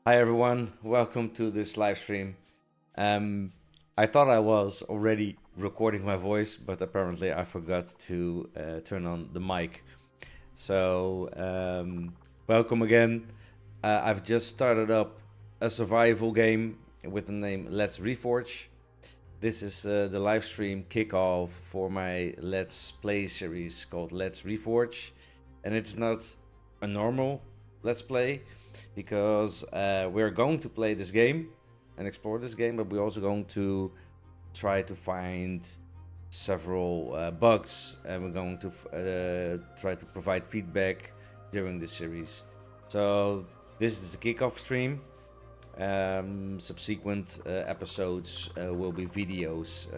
Hi everyone, welcome to this live stream. I thought I was already recording my voice, but apparently I forgot to turn on the mic. So, welcome again. I've just started up a survival game with the name Let's Reforj. This is the live stream kickoff for my Let's Play series called Let's Reforj. And it's not a normal Let's Play because we're going to play this game and explore this game, but we're also going to try to find several bugs, and we're going to try to provide feedback during this series. So this is the kickoff stream. Subsequent episodes will be videos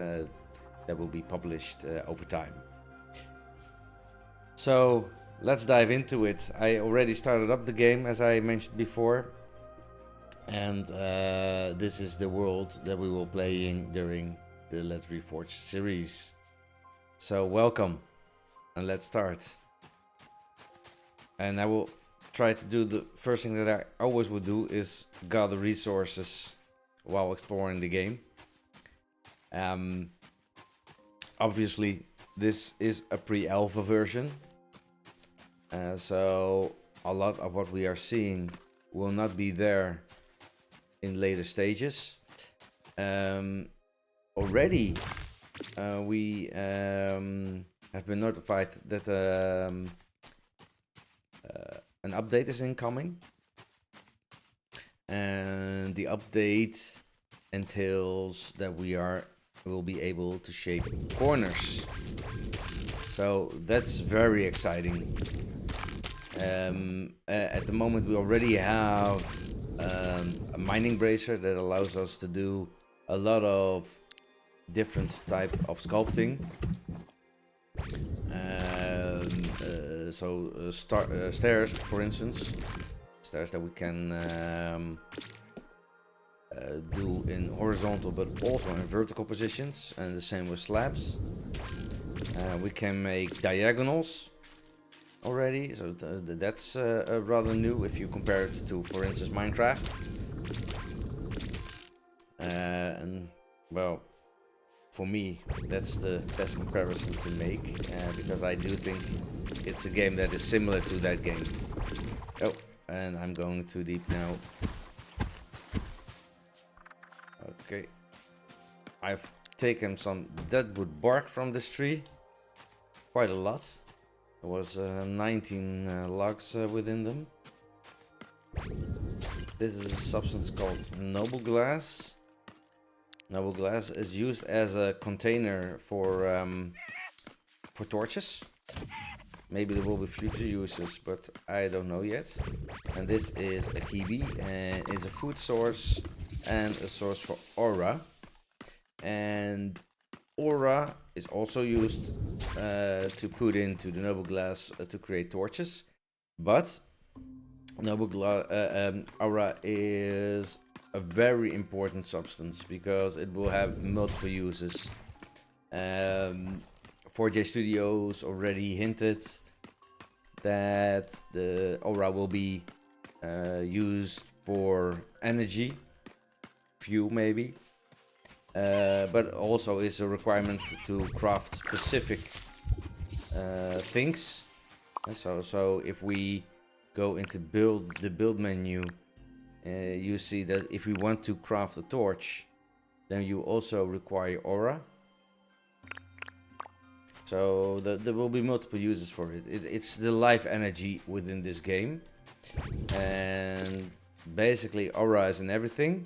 that will be published over time. So let's dive into it. I already started up the game, as I mentioned before, and this is the world that we will play in during the Let's Reforj series. So welcome, and let's start. And I will try to do the first thing that I always would do is gather resources while exploring the game. Obviously, this is a pre-alpha version, so a lot of what we are seeing will not be there in later stages. Already, we have been notified that an update is incoming, and the update entails that we will be able to shape corners. So that's very exciting. At the moment, we already have a mining bracer that allows us to do a lot of different type of sculpting. Stairs, for instance, stairs that we can do in horizontal but also in vertical positions, and the same with slabs. We can make diagonals already, so that's rather new if you compare it to, for instance, Minecraft. And well, for me, that's the best comparison to make, because I do think it's a game that is similar to that game. Oh, and I'm going too deep now. Okay. I've taken some deadwood bark from this tree. Quite a lot. There was 19 logs within them. This is a substance called noble glass. Noble glass is used as a container for torches. Maybe there will be future uses, but I don't know yet. And this is a kiwi, and it's a food source and a source for aura. And aura is also used to put into the noble glass to create torches. But aura is a very important substance because it will have multiple uses. 4J Studios already hinted that the aura will be used for energy, fuel maybe, but also is a requirement to craft specific things. And so if we go into the build menu, you see that if we want to craft a torch, then you also require aura. So there will be multiple uses for it. It's the life energy within this game, and basically aura is in everything.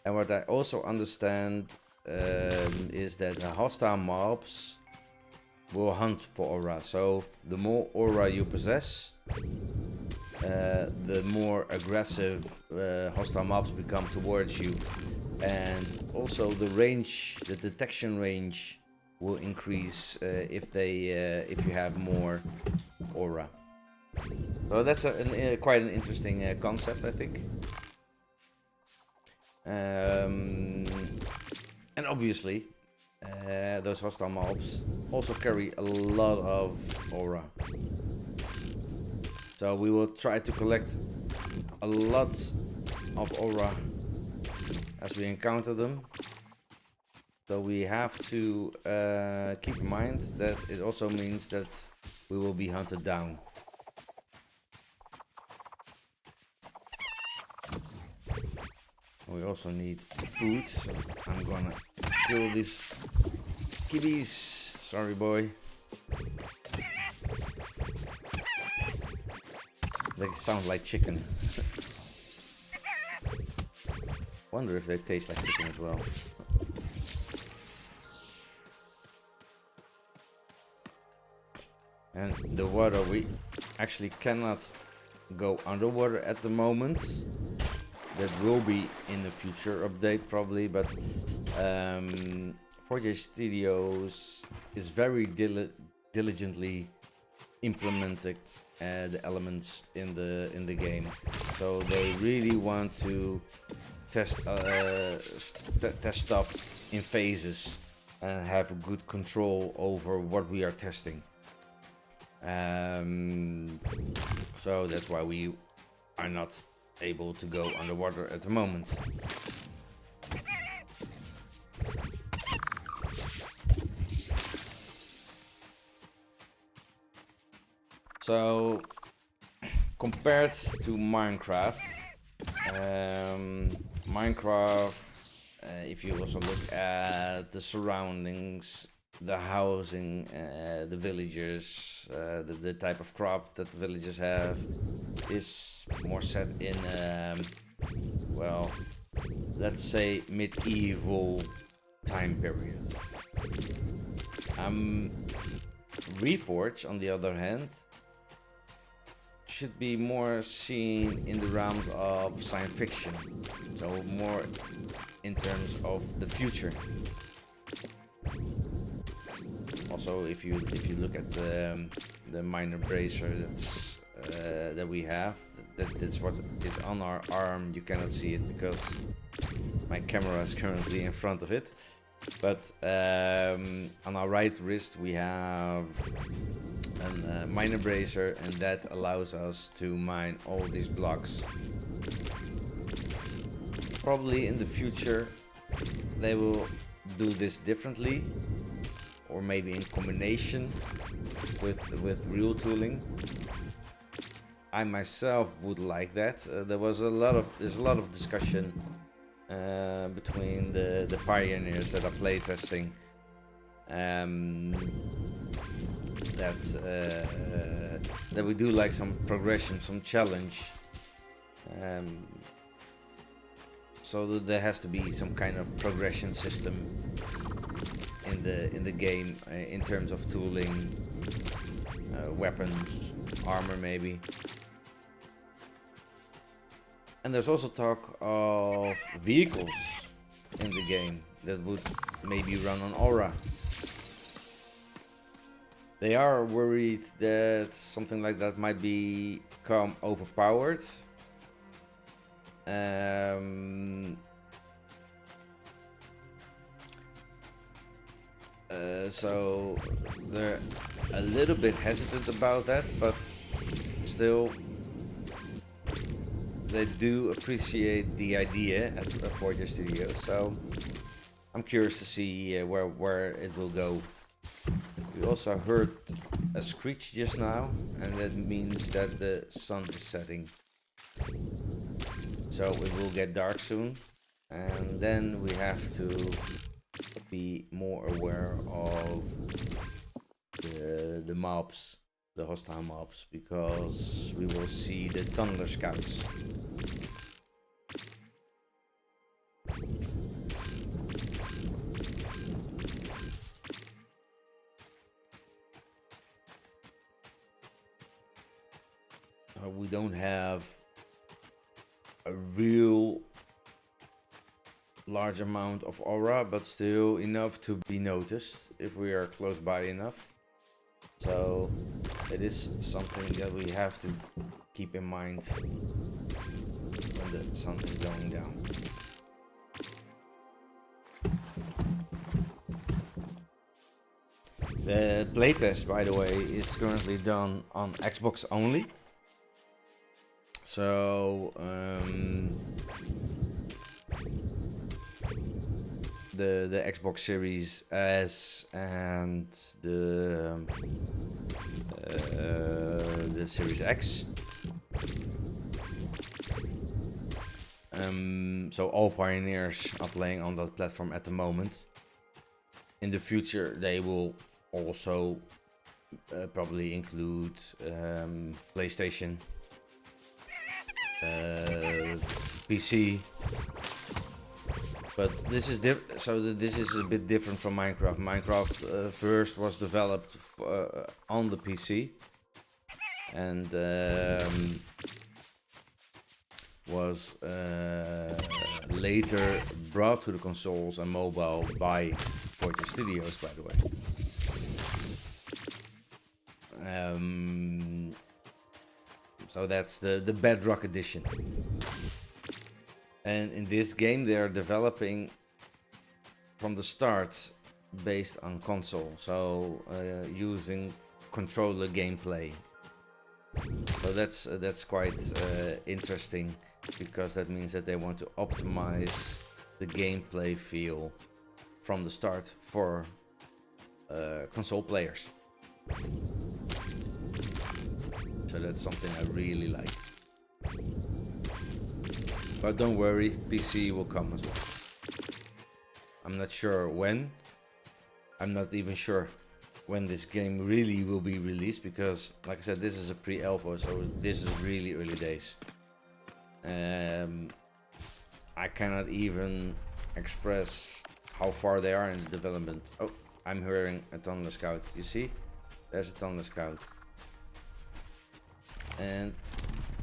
And what I also understand is that the hostile mobs will hunt for aura. So the more aura you possess, the more aggressive hostile mobs become towards you, and also the detection range will increase if you have more aura. So that's quite an interesting concept, I think. And obviously, those hostile mobs also carry a lot of aura. So we will try to collect a lot of aura as we encounter them. So we have to keep in mind that it also means that we will be hunted down. We also need food, so I'm gonna kill these kibbies. Sorry, boy. They sound like chicken. Wonder if they taste like chicken as well. And the water, we actually cannot go underwater at the moment. That will be in the future update probably, but Reforj Studios is very diligently implementing the elements in the game. So they really want to test stuff in phases and have good control over what we are testing. So that's why we are not able to go underwater at the moment. So compared to Minecraft, if you also look at the surroundings, the housing, the villagers, the type of crop that the villagers have is more set in, well, let's say medieval time period. Reforj, on the other hand, should be more seen in the realms of science fiction, so more in terms of the future. Also, if you look at the miner bracer that we have, that's what is on our arm. You cannot see it because my camera is currently in front of it. But on our right wrist we have a miner bracer, and that allows us to mine all these blocks. Probably in the future they will do this differently, or maybe in combination with real tooling. I myself would like that. There's a lot of discussion between the pioneers that are playtesting, that we do like some progression, some challenge, so that there has to be some kind of progression system in the game, in terms of tooling, weapons, armor maybe. And there's also talk of vehicles in the game that would maybe run on aura. They are worried that something like that might become overpowered. So they're a little bit hesitant about that, but still they do appreciate the idea at Reforj Studios. So I'm curious to see where it will go. We also heard a screech just now, and that means that the sun is setting. So it will get dark soon, and then we have to be more aware of the mobs, the hostile mobs, because we will see the tunneler scouts. We don't have a real large amount of aura, but still enough to be noticed if we are close by enough. So it is something that we have to keep in mind when the sun is going down. The playtest, by the way, is currently done on Xbox only. So the Xbox Series S and the Series X. So all pioneers are playing on that platform at the moment. In the future, they will also probably include PlayStation, PC. But this is this is a bit different from Minecraft. Minecraft first was developed on the PC and was later brought to the consoles and mobile by Reforj-series, by the way. So that's the Bedrock edition. And in this game they are developing from the start based on console, so using controller gameplay. So that's quite interesting, because that means that they want to optimize the gameplay feel from the start for console players. So that's something I really like. But don't worry, PC will come as well. I'm not sure when. I'm not even sure when this game really will be released, because like I said, this is a pre-alpha, so this is really early days. I cannot even express how far they are in the development. Oh, I'm hearing a Thunder Scout. You see? There's a Thunder Scout. And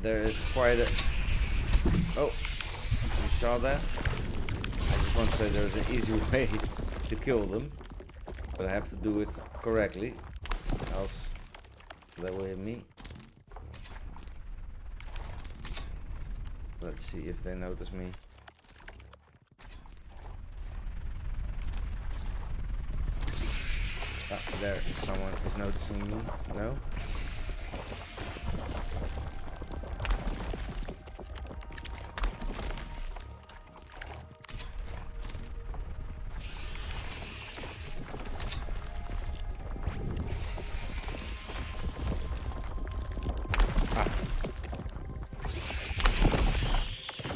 there is quite a... Oh, you saw that? I just want to say there's an easy way to kill them, but I have to do it correctly, else they will hit me. Let's see if they notice me. Ah, there, someone is noticing me. No?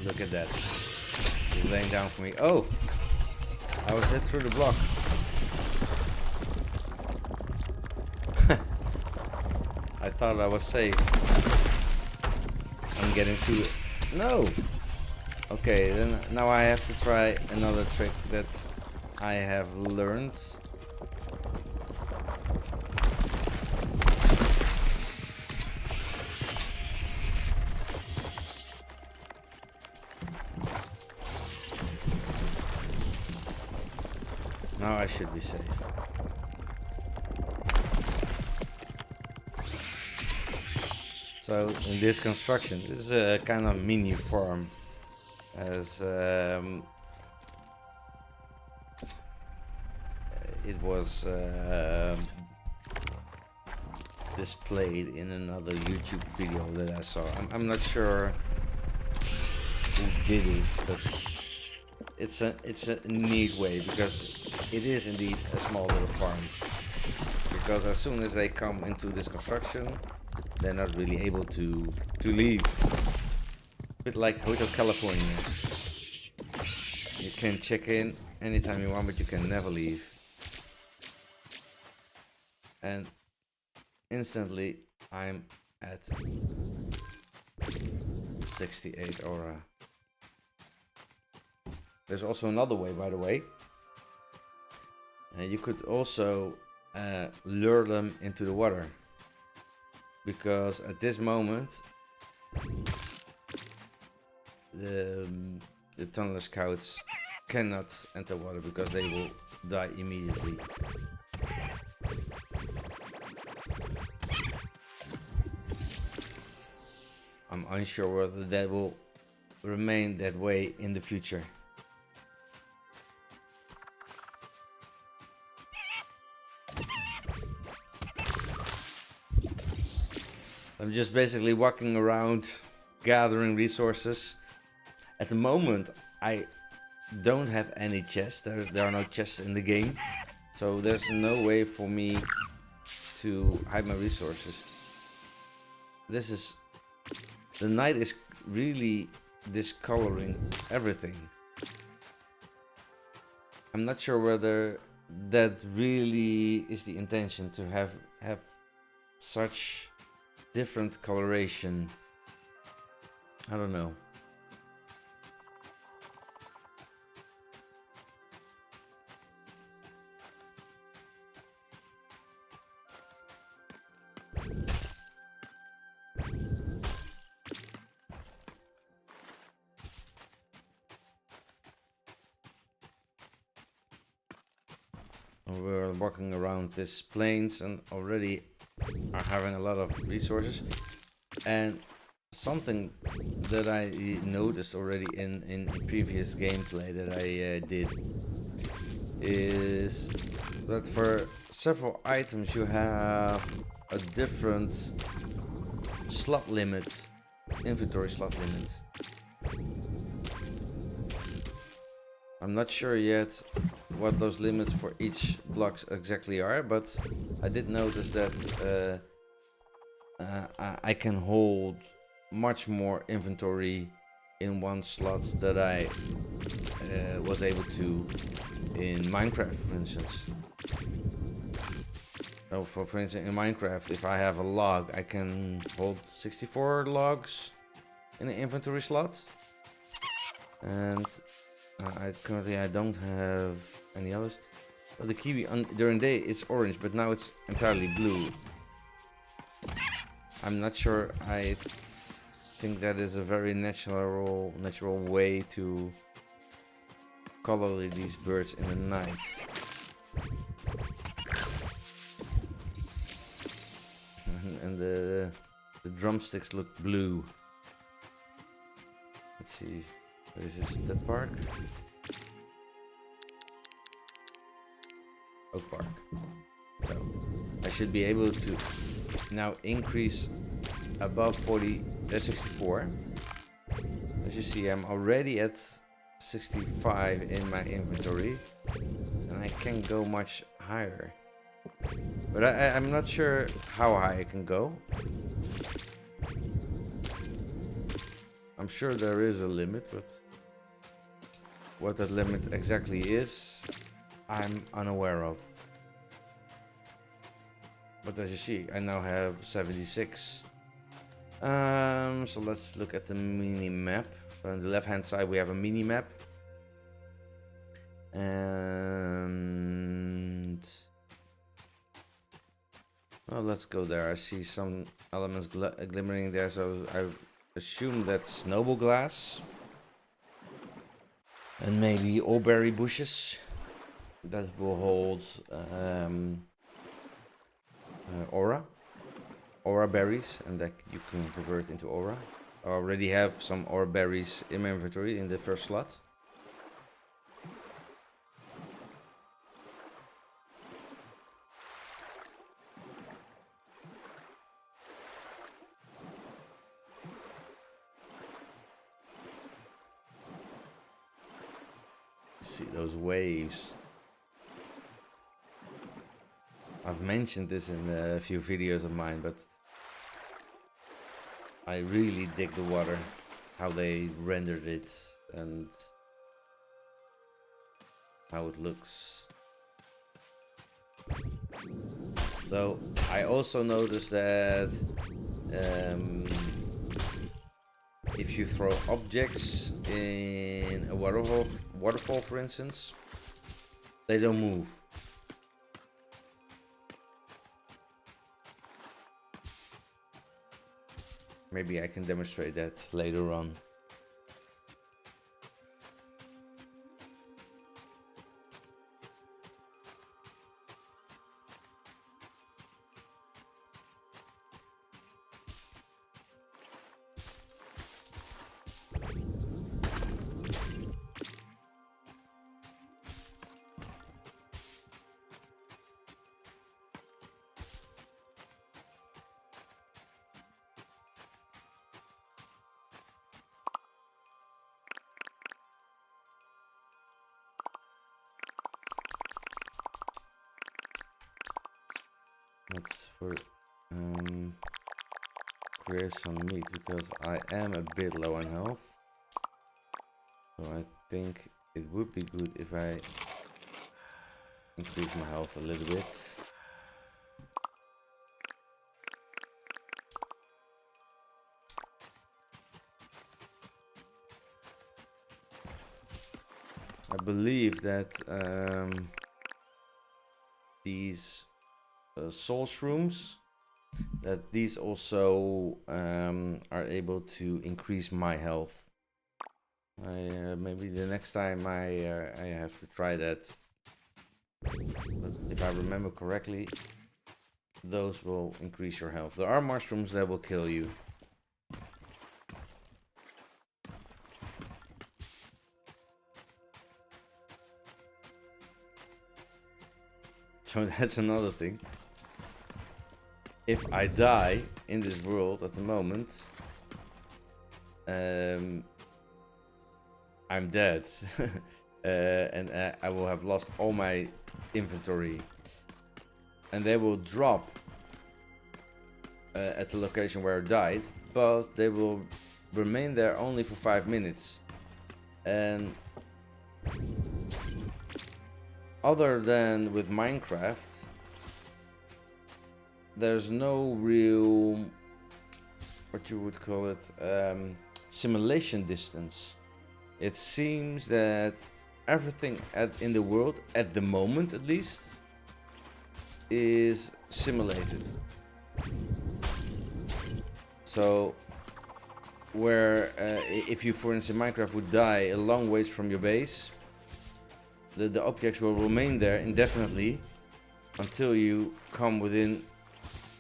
Look at that. He's laying down for me. Oh! I was hit through the block. I thought I was safe. I'm getting to it. No! Okay, then now I have to try another trick that I have learned. Now I should be safe. So in this construction, this is a kind of mini farm, as it was displayed in another YouTube video that I saw. I'm not sure who did it, but it's a neat way, because it is indeed a small little farm. Because as soon as they come into this construction, they're not really able to leave. A bit like Hotel California. You can check in anytime you want, but you can never leave. And instantly I'm at 68 aura. There's also another way, by the way. You could also lure them into the water, because at this moment the Thunder Scouts cannot enter water, because they will die immediately. I'm unsure whether that will remain that way in the future. I'm just basically walking around, gathering resources. At the moment, I don't have any chests. There are no chests in the game. So there's no way for me to hide my resources. The night is really discoloring everything. I'm not sure whether that really is the intention, to have such different coloration. I don't know. We're walking around this plains and already are having a lot of resources. And something that I noticed already in previous gameplay that I did is that for several items you have a different slot limit, inventory slot limit. I'm not sure yet what those limits for each blocks exactly are, but I did notice that I can hold much more inventory in one slot that I was able to in Minecraft, for instance. So for instance, in Minecraft, if I have a log, I can hold 64 logs in an inventory slot. And currently I don't have any others. But the kiwi during day it's orange, but now it's entirely blue. I'm not sure. I think that is a very natural way to color these birds in the night. And the drumsticks look blue. Let's see. What is this? That park? Oak Park. So I should be able to now increase above 64. As you see, I'm already at 65 in my inventory, and I can't go much higher. But I'm not sure how high I can go. I'm sure there is a limit, but what that limit exactly is, I'm unaware of. But as you see, I now have 76. So let's look at the mini map. So on the left hand side we have a mini map. And well, let's go there. I see some elements glimmering there, so I assume that's snowball glass. And maybe awberry bushes that will hold aura berries, and that you can convert into aura. I already have some aura berries in my inventory in the first slot. See those waves. I've mentioned this in a few videos of mine, but I really dig the water, how they rendered it and how it looks. Though I also noticed that if you throw objects in a waterfall, for instance, they don't move. Maybe I can demonstrate that later on. Let's create some meat because I am a bit low on health. So I think it would be good if I increase my health a little bit. I believe that these soul shrooms, that these also are able to increase my health. Maybe the next time I have to try that. But if I remember correctly, those will increase your health. There are mushrooms that will kill you. So that's another thing. If I die in this world at the moment, I'm dead. And I will have lost all my inventory. And they will drop at the location where I died, but they will remain there only for 5 minutes. And other than with Minecraft, there's no real, what you would call it, simulation distance. It seems that everything in the world, at the moment at least, is simulated. So, where if you, for instance, in Minecraft would die a long ways from your base, the objects will remain there indefinitely until you come within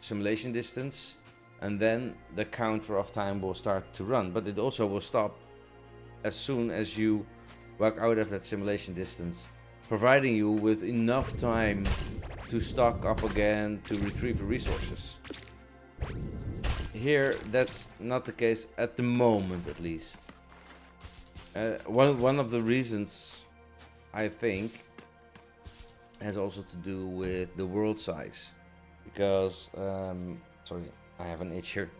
simulation distance, and then the counter of time will start to run. But it also will stop as soon as you walk out of that simulation distance, providing you with enough time to stock up again, to retrieve the resources. Here, that's not the case at the moment, at least. One of the reasons, I think, has also to do with the world size. Because, sorry, I have an itch here.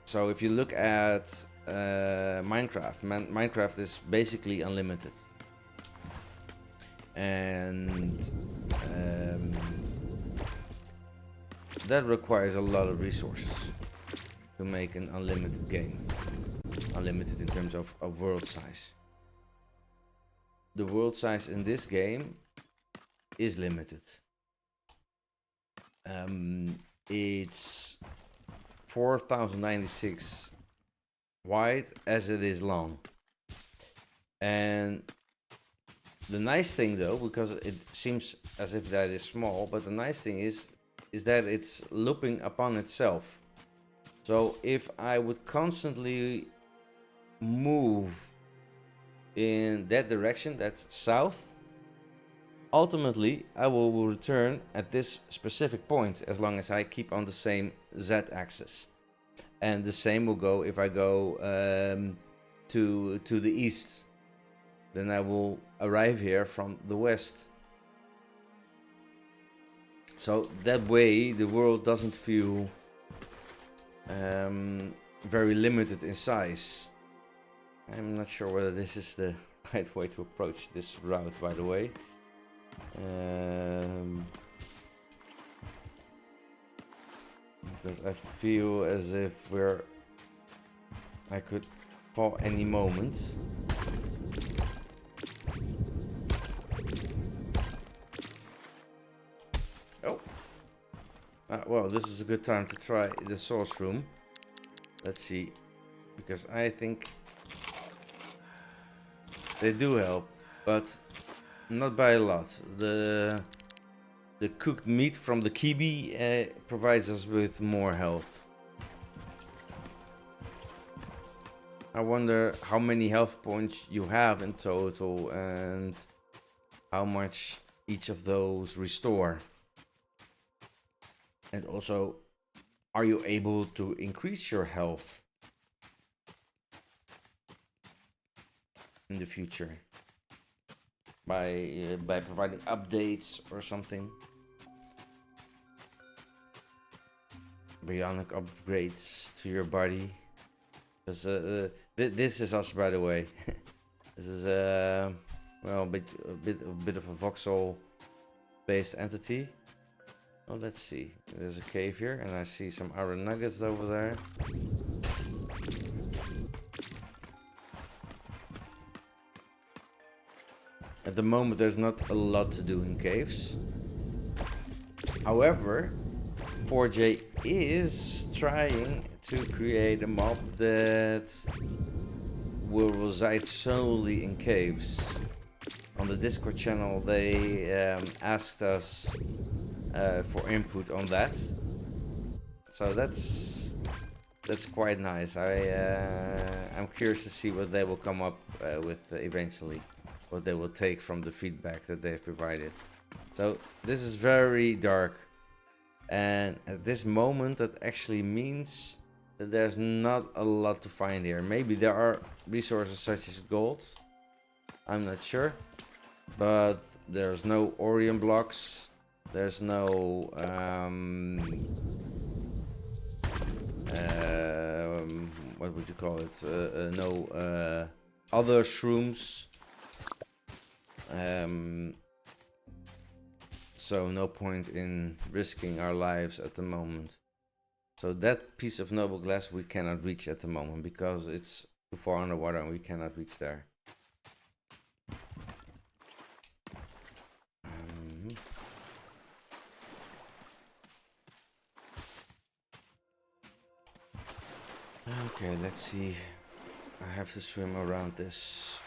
So if you look at Minecraft is basically unlimited. And that requires a lot of resources to make an unlimited game. Unlimited in terms of world size. The world size in this game is limited. It's 4096 wide as it is long. And the nice thing, though, because it seems as if that is small, but the nice thing is that it's looping upon itself. So if I would constantly move in that direction, that's south, ultimately I will return at this specific point as long as I keep on the same z-axis. And the same will go if I go to the east. Then I will arrive here from the west. So that way the world doesn't feel very limited in size. I'm not sure whether this is the right way to approach this route, by the way. Because I feel as if I could fall any moment. Oh. Well, this is a good time to try the source room. Let's see. Because I think they do help, but not by a lot. The cooked meat from the kiwi provides us with more health. I wonder how many health points you have in total and how much each of those restore. And also, are you able to increase your health in the future by providing updates or something? bionic upgrades to your body. Because this is us, by the way. This is well, a bit of a voxel-based entity. Oh, let's see. There's a cave here, and I see some iron nuggets over there. At the moment, there's not a lot to do in caves. However, Reforj is trying to create a mob that will reside solely in caves. On the Discord channel, they asked us for input on that. So that's quite nice. I'm curious to see what they will come up with eventually. What they will take from the feedback that they've provided. So this is very dark. And at this moment, that actually means that there's not a lot to find here. Maybe there are resources such as gold. I'm not sure. But there's no Orion blocks. There's no what would you call it? No other shrooms. So no point in risking our lives at the moment. So that piece of noble glass we cannot reach at the moment because it's too far underwater and we cannot reach there. Okay, let's see. I have to swim around this.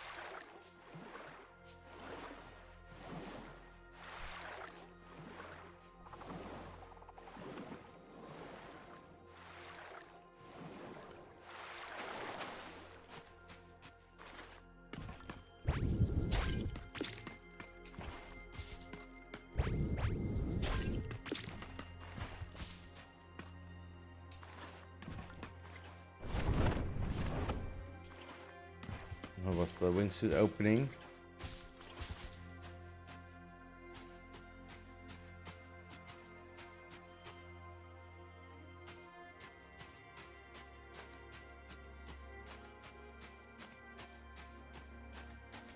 What was the wingsuit opening?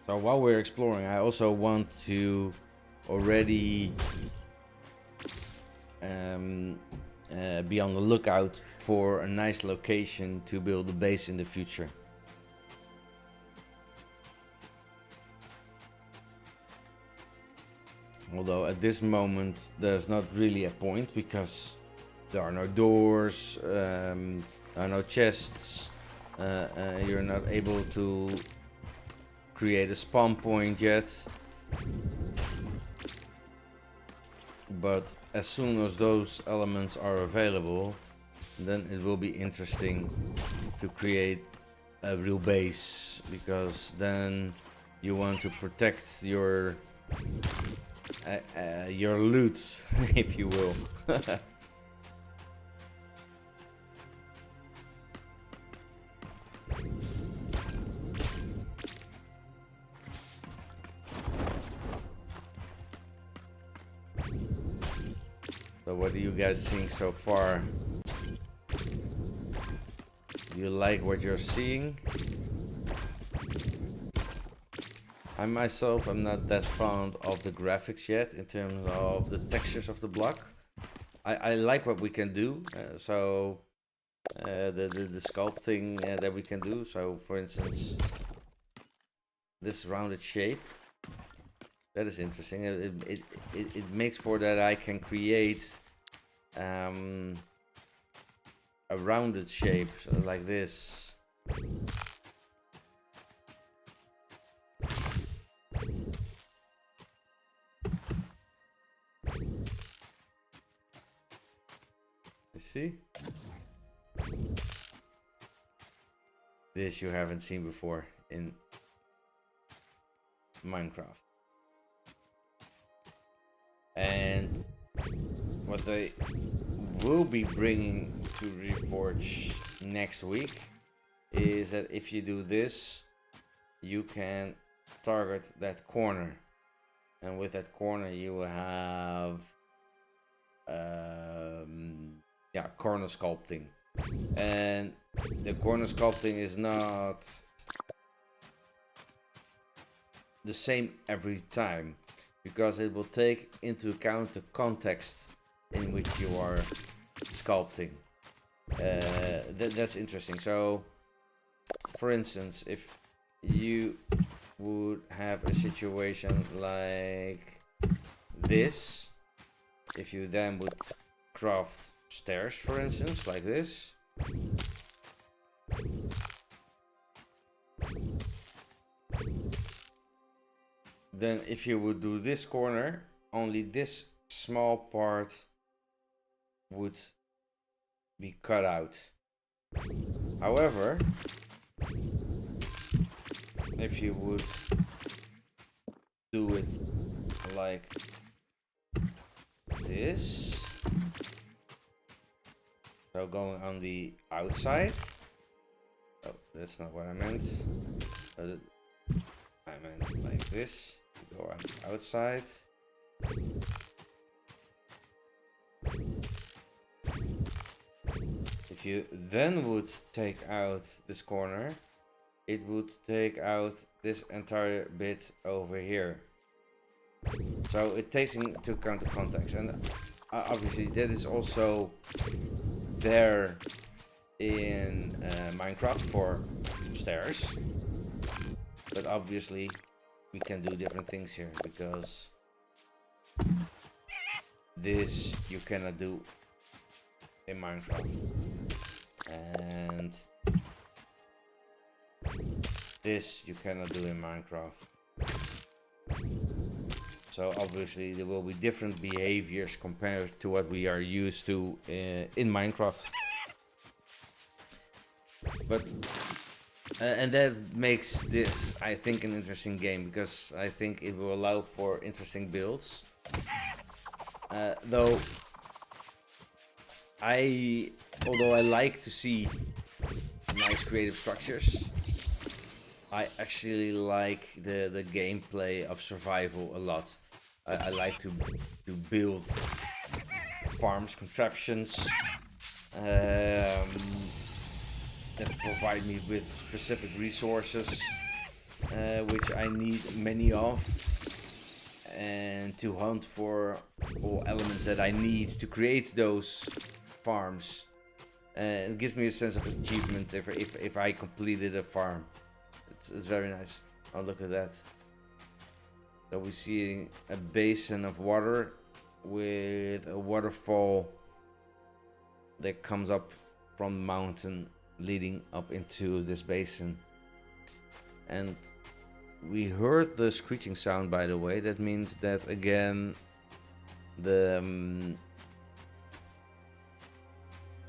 So while we're exploring, I also want to already be on the lookout for a nice location to build a base in the future. Although at this moment there's not really a point because there are no doors, there are no chests, you're not able to create a spawn point yet. But as soon as those elements are available, then it will be interesting to create a real base, because then you want to protect your loot, if you will. So what do you guys think so far? Do you like what you're seeing? I myself am not that fond of the graphics yet in terms of the textures of the block. I like what we can do, the sculpting that we can do. So for instance, this rounded shape, that is interesting. It makes for that I can create a rounded shape, so like this. You see? This you haven't seen before in Minecraft. And what they will be bringing to Reforj next week is that if you do this, you can target that corner, and with that corner you will have corner sculpting. And the corner sculpting is not the same every time, because it will take into account the context in which you are sculpting. That's interesting. So, for instance, if you would have a situation like this, if you then would craft stairs, for instance, like this, then if you would do this corner, only this small part would be cut out. However, if you would do it like this, so going on the outside, oh, that's not what I meant. I meant like this, go on the outside. If you then would take out this corner, it would take out this entire bit over here. So it takes into account the context, and obviously that is also there in Minecraft for stairs, but obviously we can do different things here, because this you cannot do in Minecraft, and this you cannot do in Minecraft. So obviously there will be different behaviors compared to what we are used to in Minecraft. But and that makes this, I think, an interesting game, because I think it will allow for interesting builds. Though although I like to see nice creative structures, I actually like the gameplay of survival a lot. I like to build farms, contraptions that provide me with specific resources, which I need many of, and to hunt for all elements that I need to create those farms. It gives me a sense of achievement if I completed a farm. It's very nice. Oh, look at that. So we're seeing a basin of water with a waterfall that comes up from the mountain, leading up into this basin. And we heard the screeching sound, by the way. That means that, again, the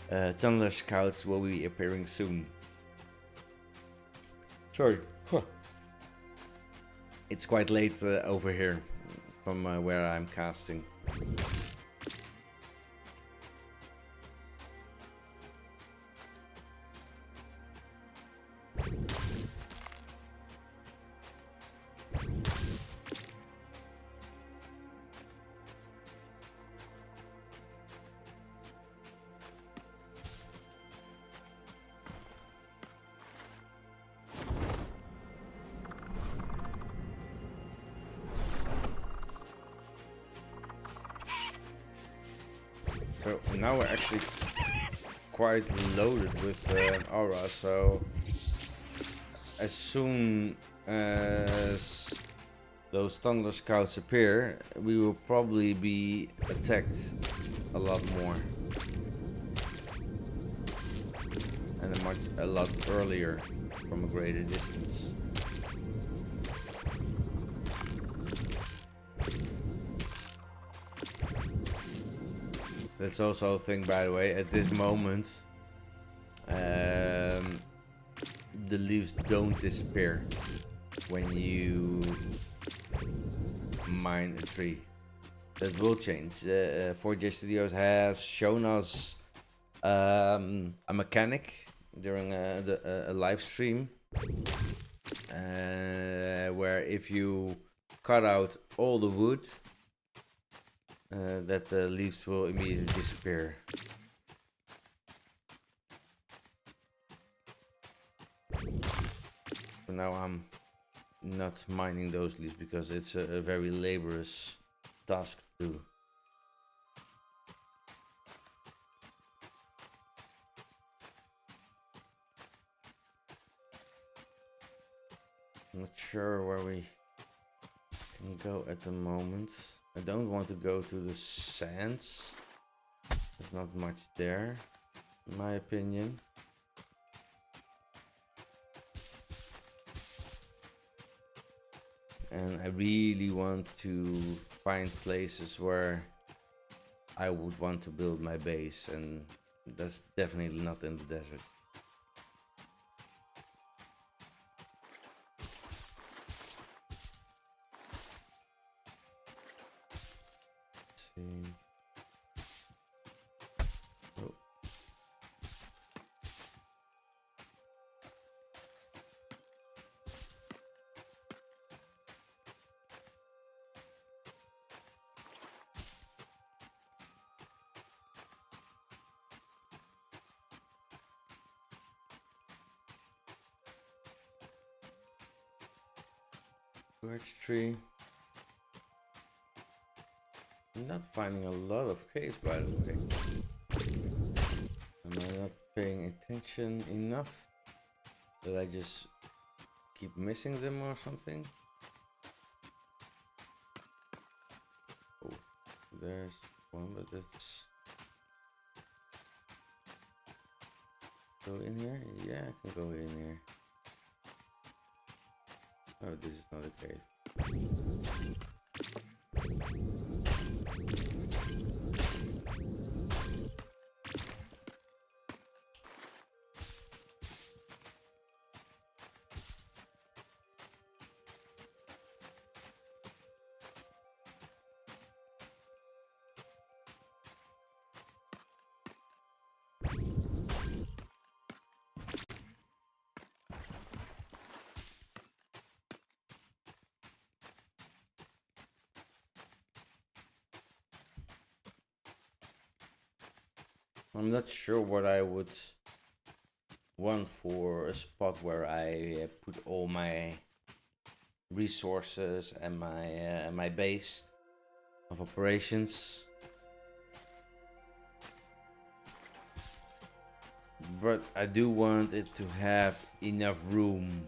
Thunder Scouts will be appearing soon. Sorry. Huh. It's quite late over here from where I'm casting. So now we're actually quite loaded with aura, so as soon as those Thunder Scouts appear, we will probably be attacked a lot more. And a lot earlier from a greater distance. That's also a thing, by the way. At this moment, the leaves don't disappear when you mine a tree. That will change. Reforj Studios has shown us a mechanic during a live stream, where if you cut out all the wood, that the leaves will immediately disappear. For now, I'm not mining those leaves because it's a very laborious task to do. I'm not sure where we can go at the moment. I don't want to go to the sands. There's not much there, in my opinion. And I really want to find places where I would want to build my base, and that's definitely not in the desert. Let's see. Oh. Birch tree. I'm not finding a lot of caves, by the way. Am I not paying attention enough? Did I just keep missing them or something? Oh, there's one, but it's... Go in here? Yeah, I can go in here. Oh, this is not a cave. I'm not sure what I would want for a spot where I put all my resources and my base of operations. But I do want it to have enough room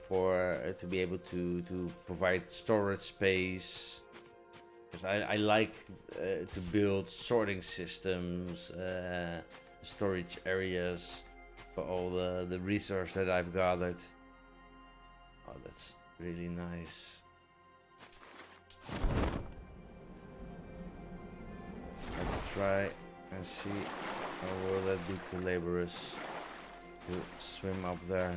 for to be able to provide storage space. Because I like to build sorting systems, storage areas for all the resource that I've gathered. Oh, that's really nice. Let's try and see. Or will that be too laborious to swim up there?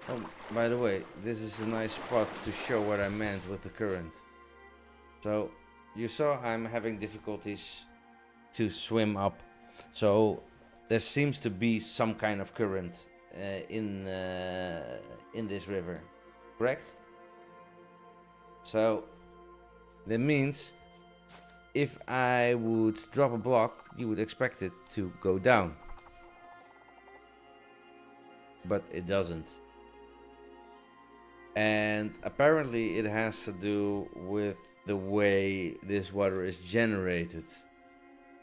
Oh, by the way, this is a nice spot to show what I meant with the current. So, you saw I'm having difficulties to swim up. So, there seems to be some kind of current in this river, correct? So, that means if I would drop a block, you would expect it to go down. But it doesn't. And apparently it has to do with the way this water is generated.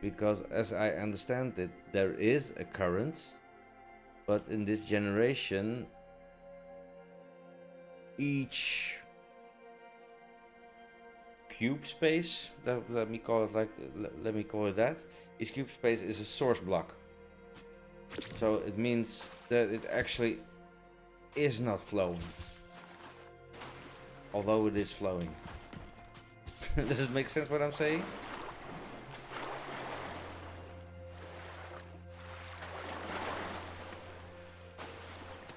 Because as I understand it, there is a current, but in this generation, each cube space, let me call it that, each cube space is a source block. So it means that it actually is not flowing. Although it is flowing. Does it make sense what I'm saying?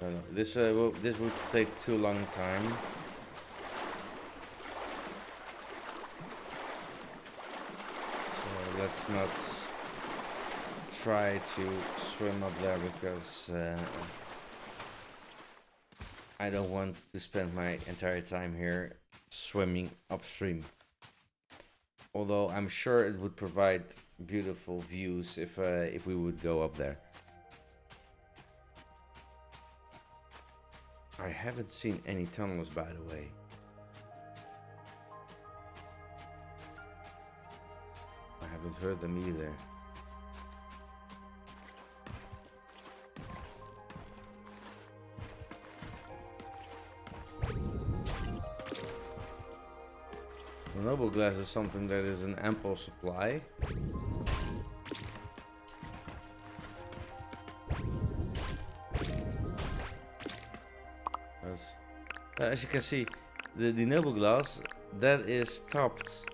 I don't know. This would take too long time. So let's not try to swim up there because I don't want to spend my entire time here swimming upstream. Although I'm sure it would provide beautiful views if we would go up there. I haven't seen any tunnels, by the way. I haven't heard them either. The noble glass is something that is an ample supply. As you can see, the noble glass that is topped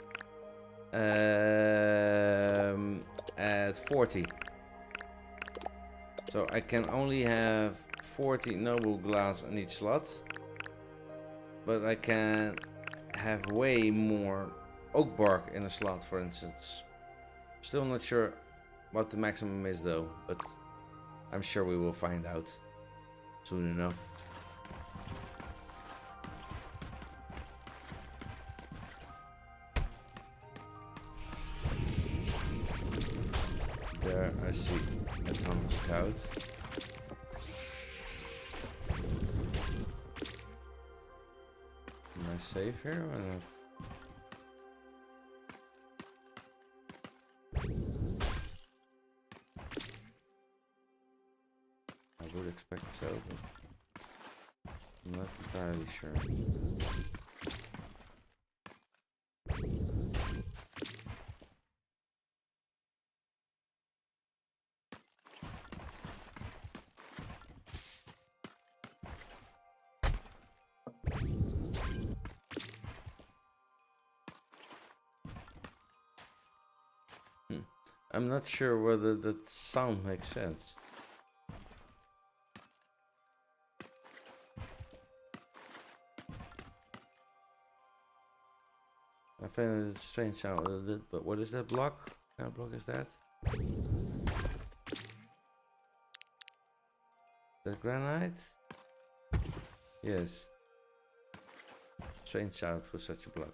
at 40. So I can only have 40 noble glass in each slot, but I can have way more oak bark in a slot, for instance. Still not sure what the maximum is though, but I'm sure we will find out soon enough. There I see a ton of scouts. Am I safe here or not? I would expect so, but I'm not entirely sure. I'm not sure whether that sound makes sense. I find it a strange sound, but what is that block? What kind of block is that? That granite? Yes. Strange sound for such a block.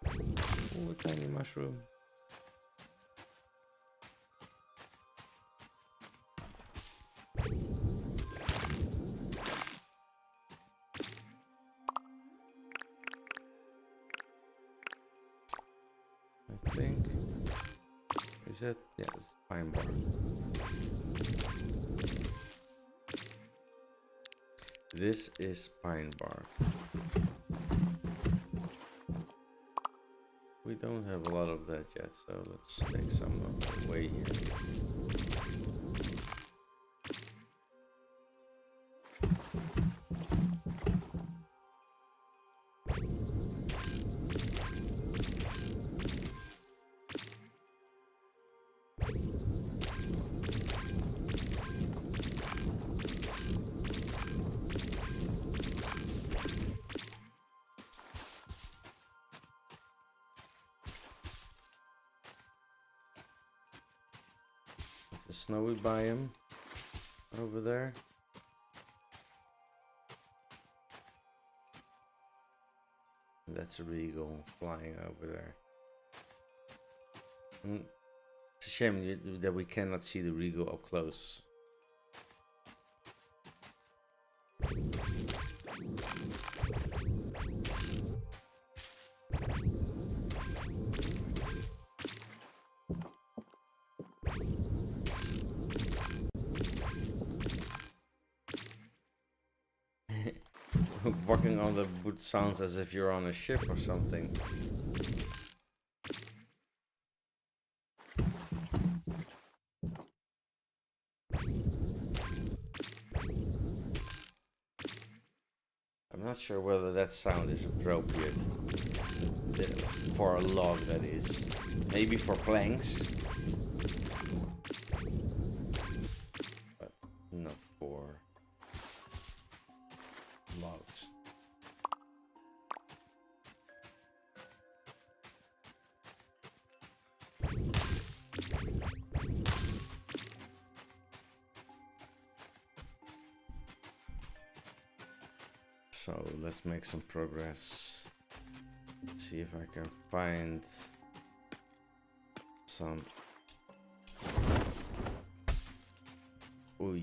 Oh, a tiny mushroom. I think. Is that? Yeah, it's pine bark. This is pine bark. We don't have a lot of that yet, so let's take some away here. The snowy biome over there. And that's a regal flying over there. It's a shame that we cannot see the regal up close. Walking on the boot sounds as if you're on a ship or something. I'm not sure whether that sound is appropriate for a log, that is. Maybe for planks, but not for logs. So let's make some progress. Let's see if I can find some. Ooh.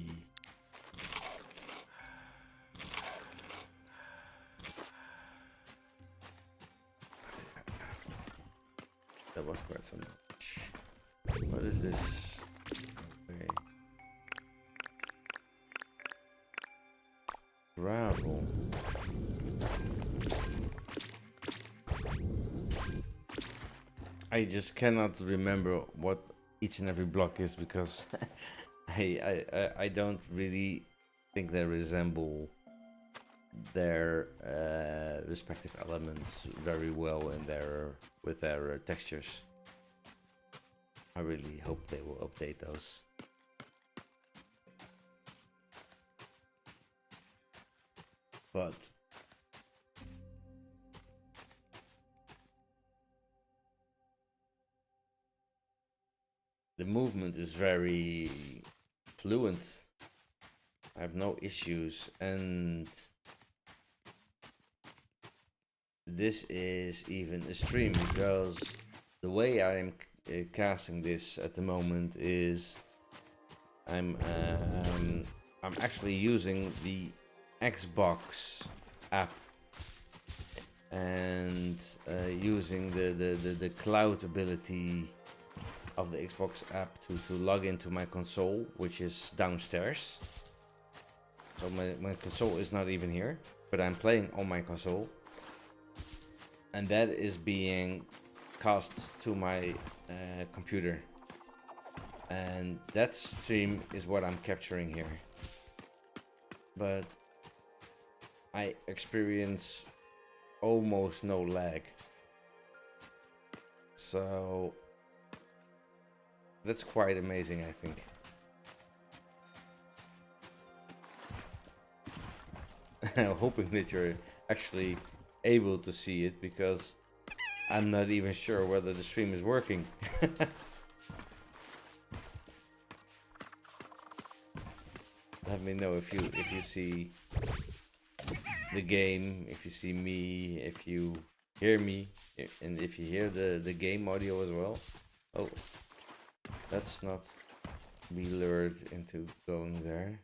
quite some damage. What is this? Okay. Gravel. I just cannot remember what each and every block is because I don't really think they resemble their respective elements very well in with their textures. I really hope they will update those. But the movement is very fluent. I have no issues, and this is even a stream because the way I'm casting this at the moment is I'm actually using the Xbox app and using the cloud ability of the Xbox app to log into my console, which is downstairs. So my console is not even here, but I'm playing on my console, and that is being cast to my computer, and that stream is what I'm capturing here. But I experience almost no lag, so that's quite amazing, I think. I'm hoping that you're actually able to see it, because I'm not even sure whether the stream is working. Let me know if you see the game, if you see me, if you hear me, and if you hear the game audio as well. Oh, let's not be lured into going there.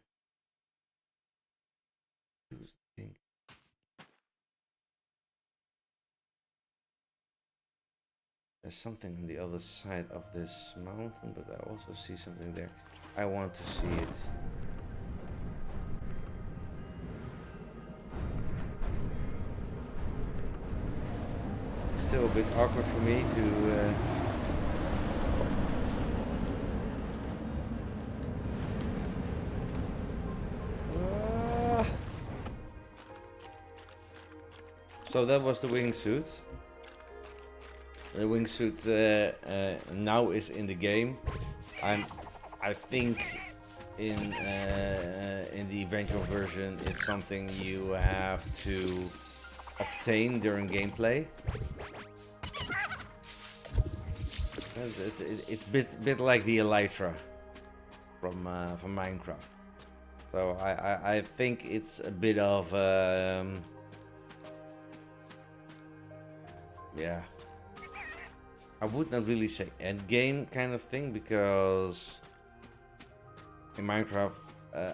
There's something on the other side of this mountain, but I also see something there. I want to see it. It's still a bit awkward for me to So that was the wingsuit. The wingsuit now is in the game. I think in the eventual version it's something you have to obtain during gameplay. It's bit like the Elytra from Minecraft. So I think it's a bit of yeah. I would not really say end game kind of thing, because in Minecraft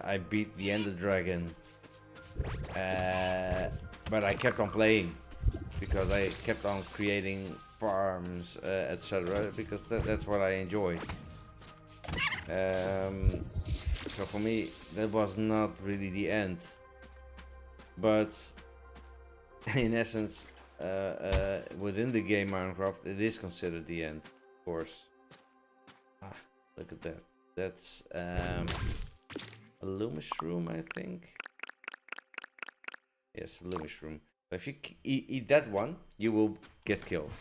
I beat the Ender Dragon, but I kept on playing because I kept on creating farms, etc. Because that's what I enjoy. So for me, that was not really the end, but in essence, within the game Minecraft, it is considered the end, of course. Ah, look at that. That's a Loomis room, I think. Yes, a Loomis room. If you eat that one, you will get killed.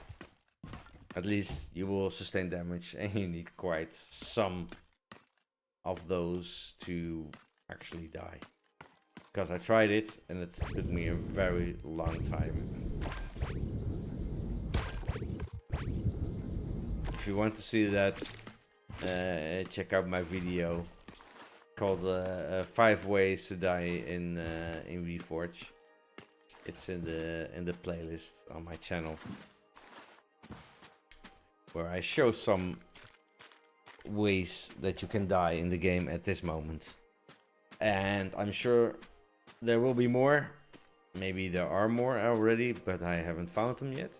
At least you will sustain damage, and you need quite some of those to actually die. Because I tried it, and it took me a very long time. If you want to see that, check out my video called 5 Ways to Die in Reforj. It's in the playlist on my channel, where I show some ways that you can die in the game at this moment. And I'm sure there will be more. Maybe there are more already, but I haven't found them yet.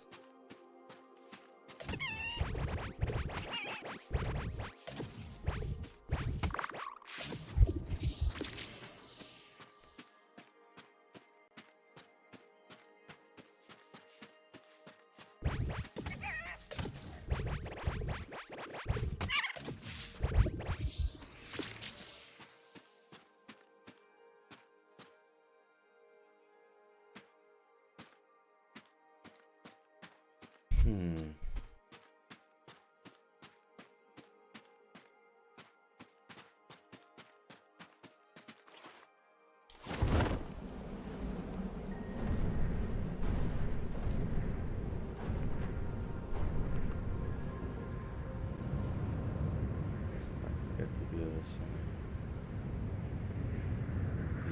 Get to the other side.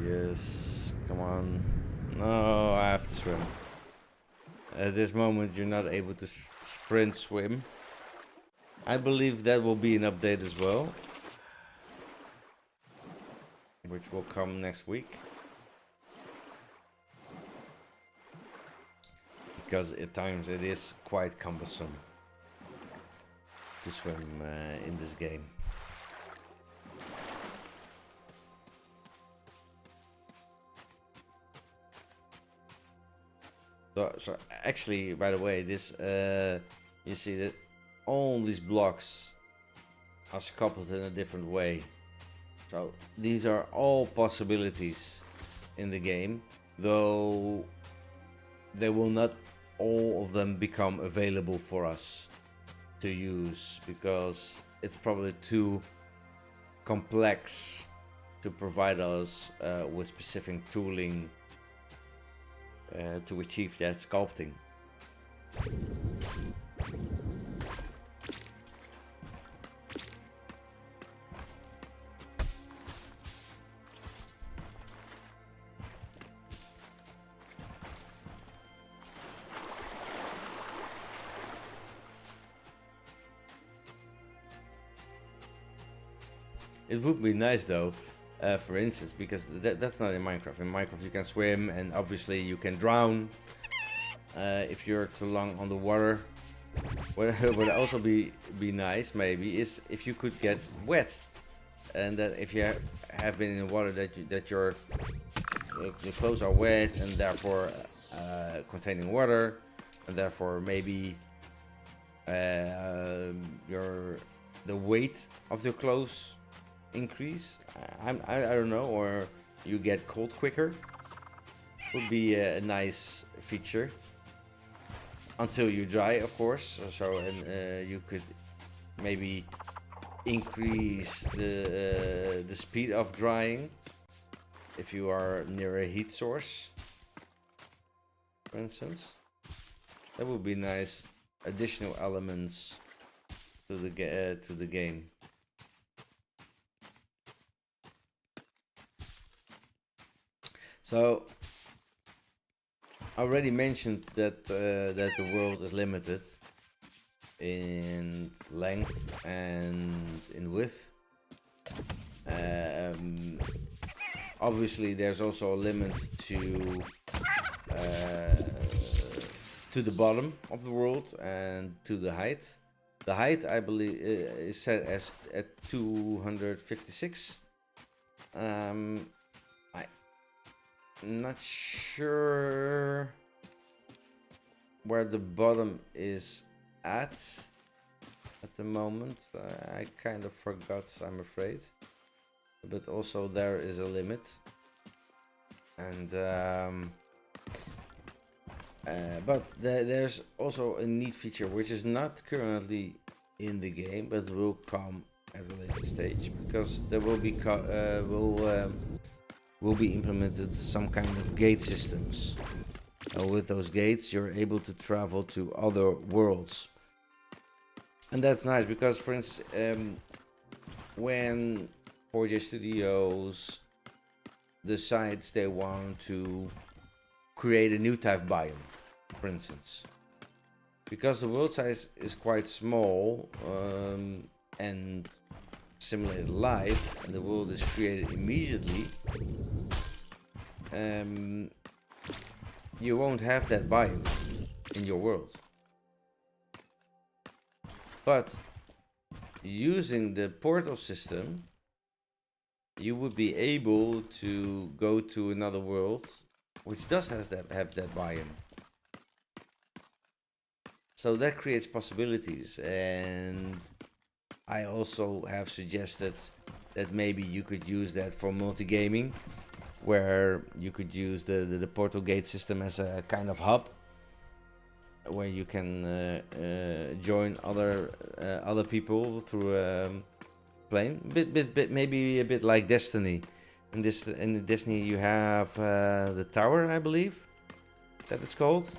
Yes, come on. No, I have to swim. At this moment, you're not able to sprint swim. I believe that will be an update as well, which will come next week. Because at times it is quite cumbersome to swim in this game. So actually, by the way, this you see that all these blocks are coupled in a different way. So these are all possibilities in the game, though they will not all of them become available for us to use because it's probably too complex to provide us with specific tooling to achieve that sculpting. It would be nice though, for instance, because that's not in Minecraft. In Minecraft you can swim and obviously you can drown if you're too long on the water. What would also be nice maybe is if you could get wet, and that if you have been in the water that your clothes are wet and therefore containing water, and therefore maybe the weight of your clothes increase. I don't know, or you get cold quicker. Would be a nice feature until you dry, of course. So and you could maybe increase the speed of drying if you are near a heat source, for instance. That would be nice additional elements to the game. So, I already mentioned that that the world is limited in length and in width. Obviously, there's also a limit to the bottom of the world and to the height. The height, I believe, is set as at 256. I'm not sure where the bottom is at the moment. I kind of forgot, I'm afraid. But also there is a limit. And but there's also a neat feature which is not currently in the game, but will come at a later stage, because there will be will be implemented some kind of gate systems. With those gates you're able to travel to other worlds, and that's nice because, for instance, when 4J Studios decides they want to create a new type biome, for instance, because the world size is quite small and simulated live, and the world is created immediately, you won't have that biome in your world. But using the portal system, you would be able to go to another world which does have that biome. So that creates possibilities, and I also have suggested that maybe you could use that for multi-gaming, where you could use the portal gate system as a kind of hub where you can join other people through plane. Bit maybe a bit like Destiny. In Destiny you have the tower, I believe that it's called.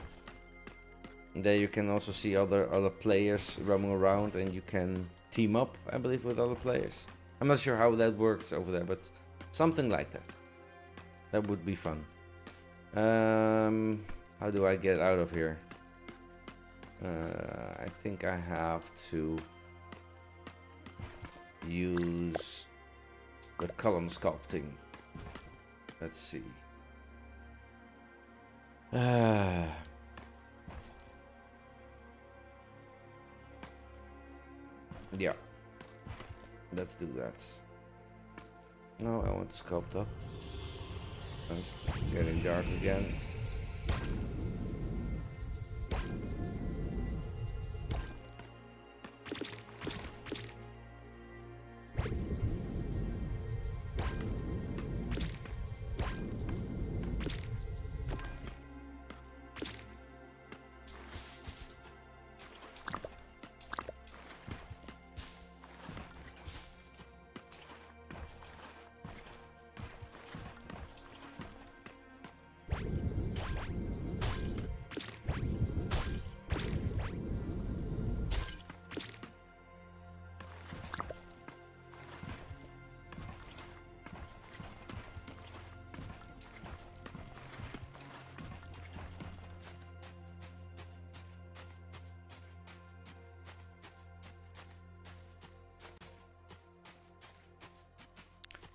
And there you can also see other players roaming around, and you can team up, I believe, with other players. I'm not sure how that works over there, but something like that. That would be fun. How do I get out of here? I think I have to use the column sculpting. Let's see. Yeah. Let's do that. No, I want to sculpt up. It's getting dark again.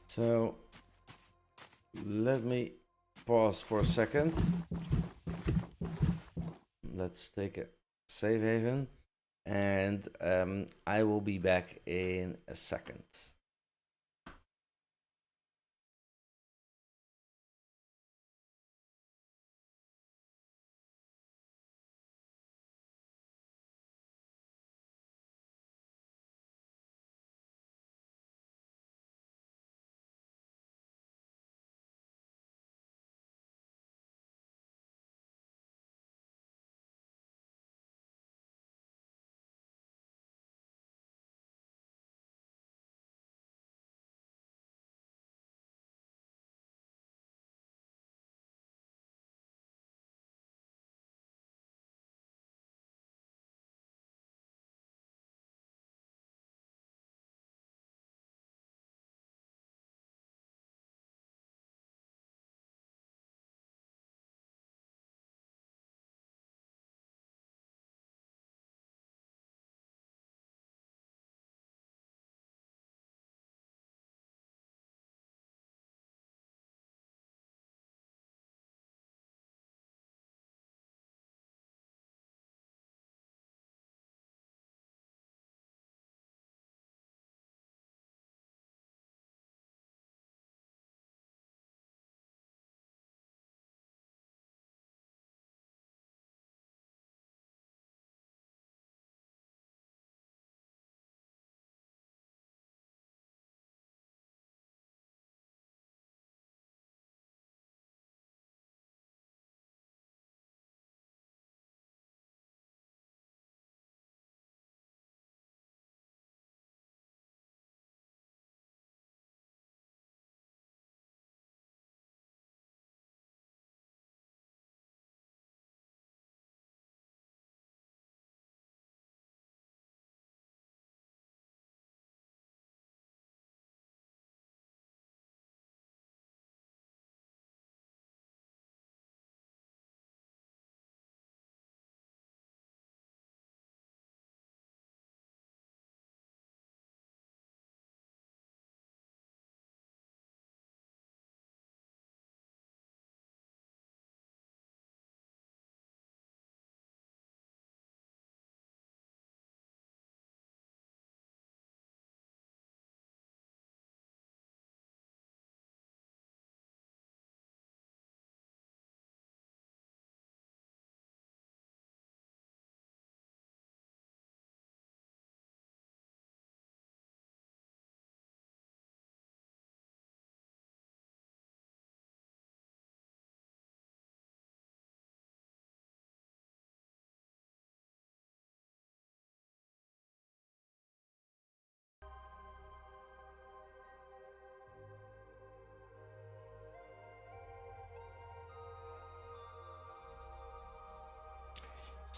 So let me pause for a second. Let's take a save haven, and I will be back in a second.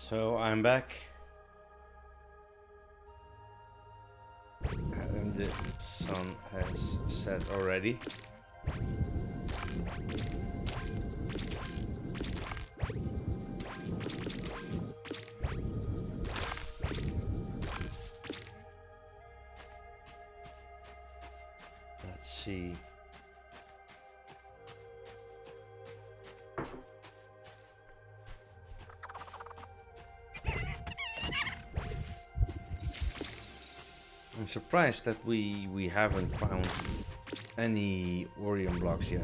So I'm back, and the sun has set already. Let's see. I'm surprised that we haven't found any Orion blocks yet.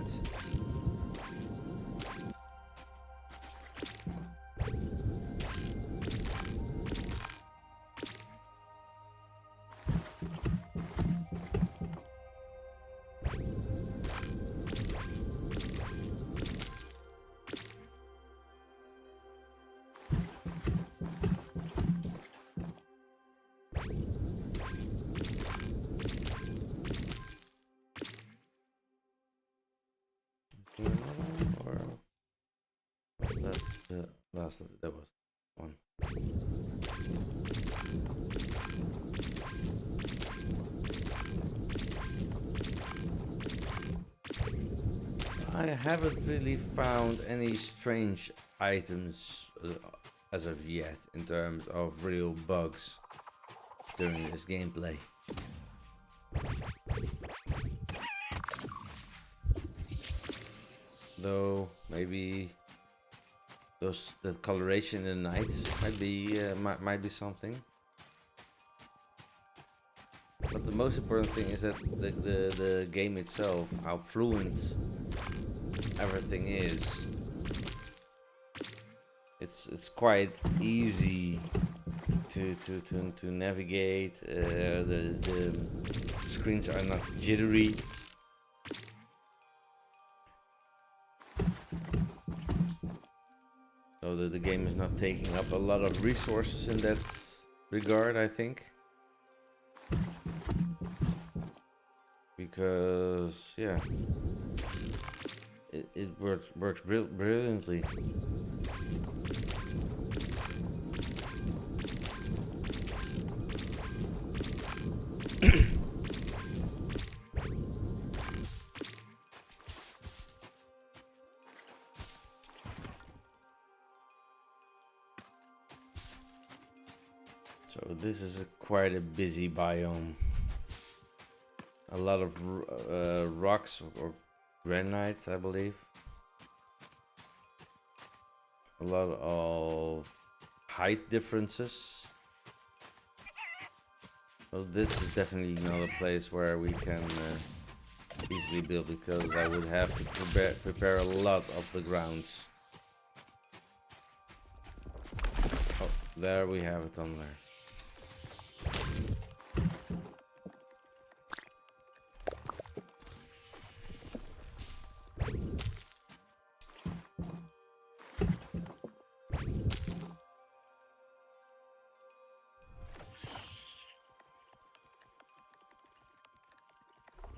Or was that the last of it? That was one. I haven't really found any strange items as of yet in terms of real bugs during this gameplay. Though maybe that coloration in the night might be something. But the most important thing is that the game itself, how fluent everything is. It's quite easy to navigate. The screens are not jittery. So the game is not taking up a lot of resources in that regard, I think. Because, yeah, it works brilliantly. So this is quite a busy biome. A lot of rocks or granite, I believe. A lot of height differences. So this is definitely not a place where we can easily build, because I would have to prepare a lot of the grounds. Oh, there we have it on there.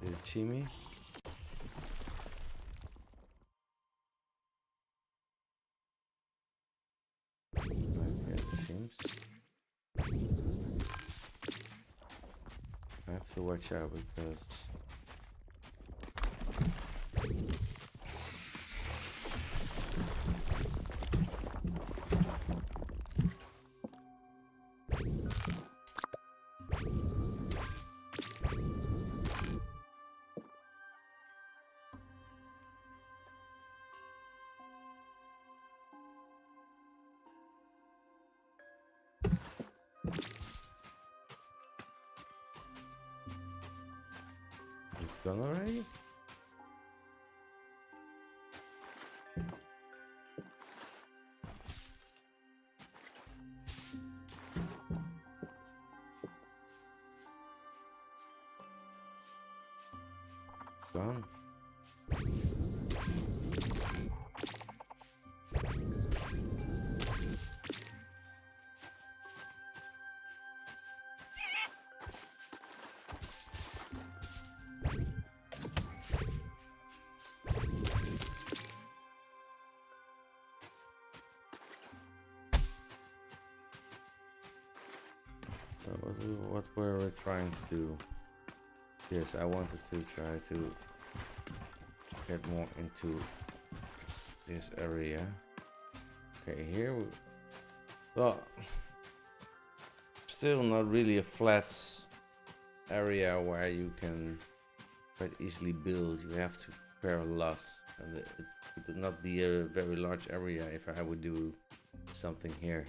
Did it see me? Okay, it seems. I have to watch out because it's gone already? Gone. what were we trying to do? Yes, I wanted to try to get more into this area. Okay, here we, well, still not really a flat area where you can quite easily build. You have to prepare a lot, and it would not be a very large area if I would do something here.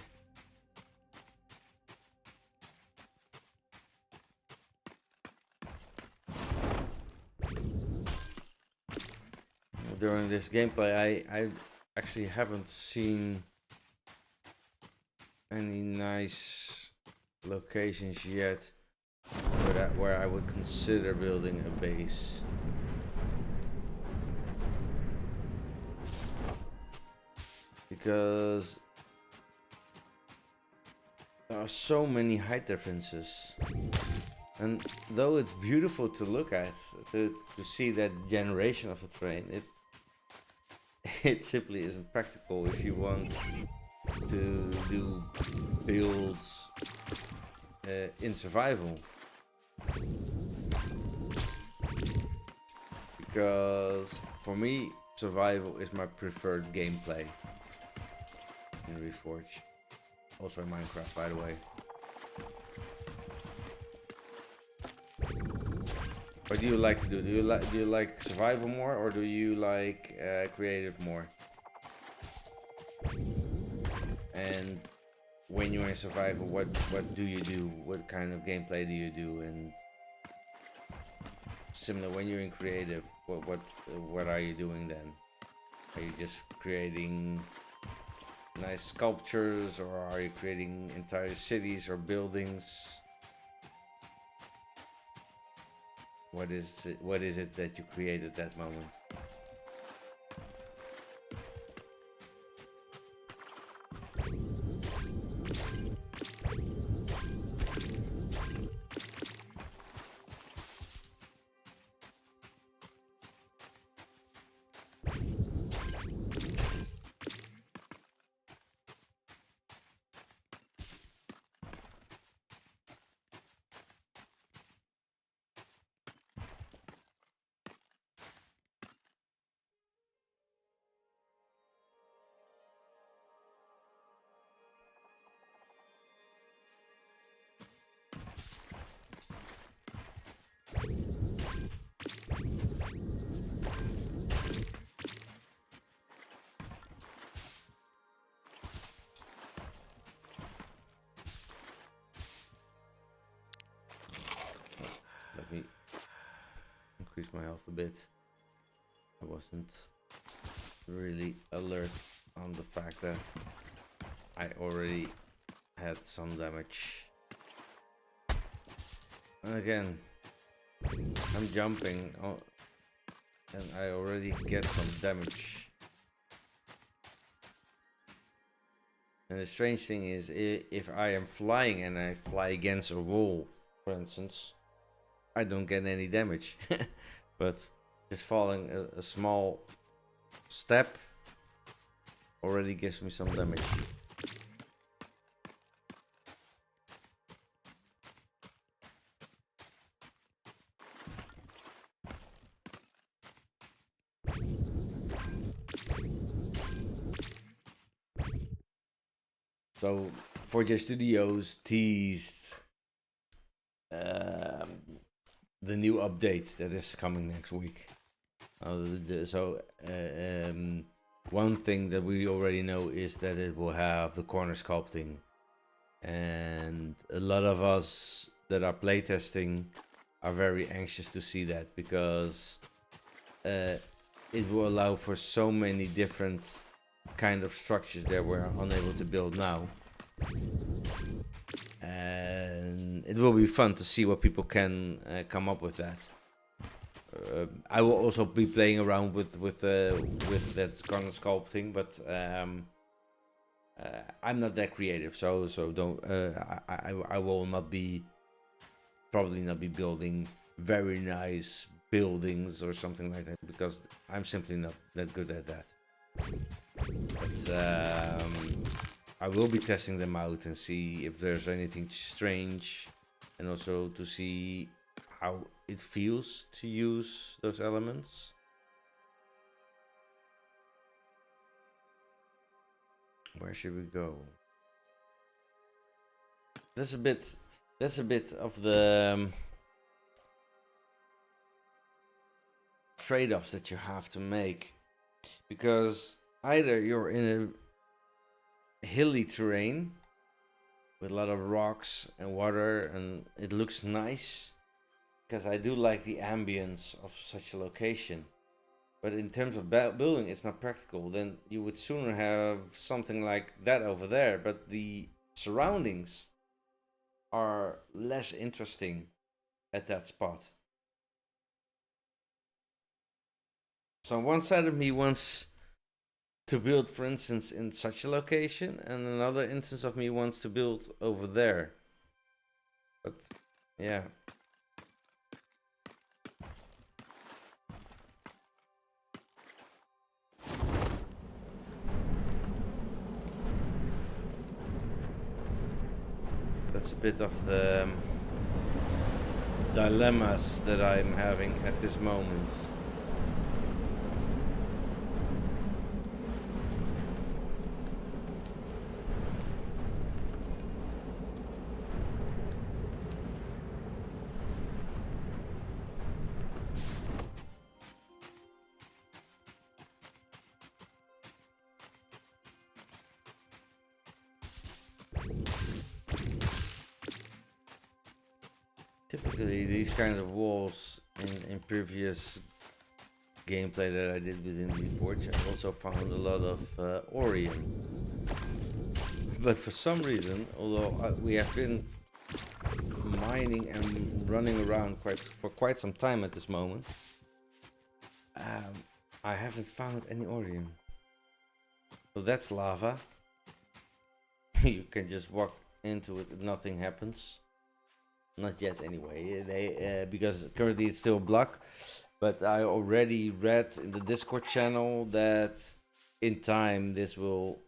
During this gameplay, I actually haven't seen any nice locations yet where I would consider building a base. Because there are so many height differences. And though it's beautiful to look at, to see that generation of the terrain, it simply isn't practical if you want to do builds in survival. Because for me, survival is my preferred gameplay in Reforj. Also in Minecraft, by the way. What do you like to do? Do you like survival more, or do you like creative more? And when you're in survival, what do you do? What kind of gameplay do you do? And similar, when you're in creative, what are you doing then? Are you just creating nice sculptures, or are you creating entire cities or buildings? What is it that you create at that moment? Let me increase my health a bit. I wasn't really alert on the fact that I already had some damage. And again, I'm jumping and I already get some damage. And the strange thing is, if I am flying and I fly against a wall, for instance, I don't get any damage. But just falling a small step already gives me some damage. So Reforj Studios teased the new update that is coming next week. One thing that we already know is that it will have the corner sculpting, and a lot of us that are playtesting are very anxious to see that, because it will allow for so many different kind of structures that we're unable to build now. And it will be fun to see what people can come up with that. I will also be playing around with that corner sculpting, but I'm not that creative, so don't. I will probably not be building very nice buildings or something like that, because I'm simply not that good at that. But I will be testing them out and see if there's anything strange and also to see how it feels to use those elements. Where should we go? That's a bit of the trade-offs that you have to make, because either you're in a hilly terrain with a lot of rocks and water and it looks nice, because I do like the ambience of such a location, but in terms of building it's not practical. Then you would sooner have something like that over there, but the surroundings are less interesting at that spot. So one side of me wants to build, for instance, in such a location, and another instance of me wants to build over there. But yeah. That's a bit of the dilemmas that I'm having at this moment. Typically, these kinds of walls in previous gameplay that I did within Reforj, I also found a lot of Orion. But for some reason, although we have been mining and running around for quite some time at this moment, I haven't found any Orion. So that's lava. You can just walk into it and nothing happens. Not yet, anyway. Because currently it's still a block. But I already read in the Discord channel that in time this will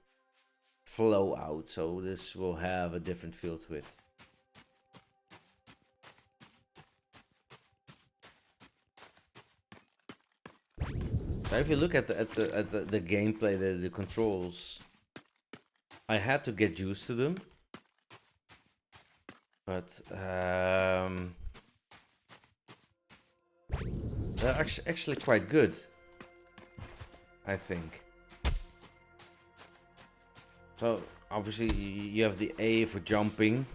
flow out. So this will have a different feel to it. Now if you look at the gameplay, the controls, I had to get used to them. But they're actually quite good, I think. So obviously you have the A for jumping,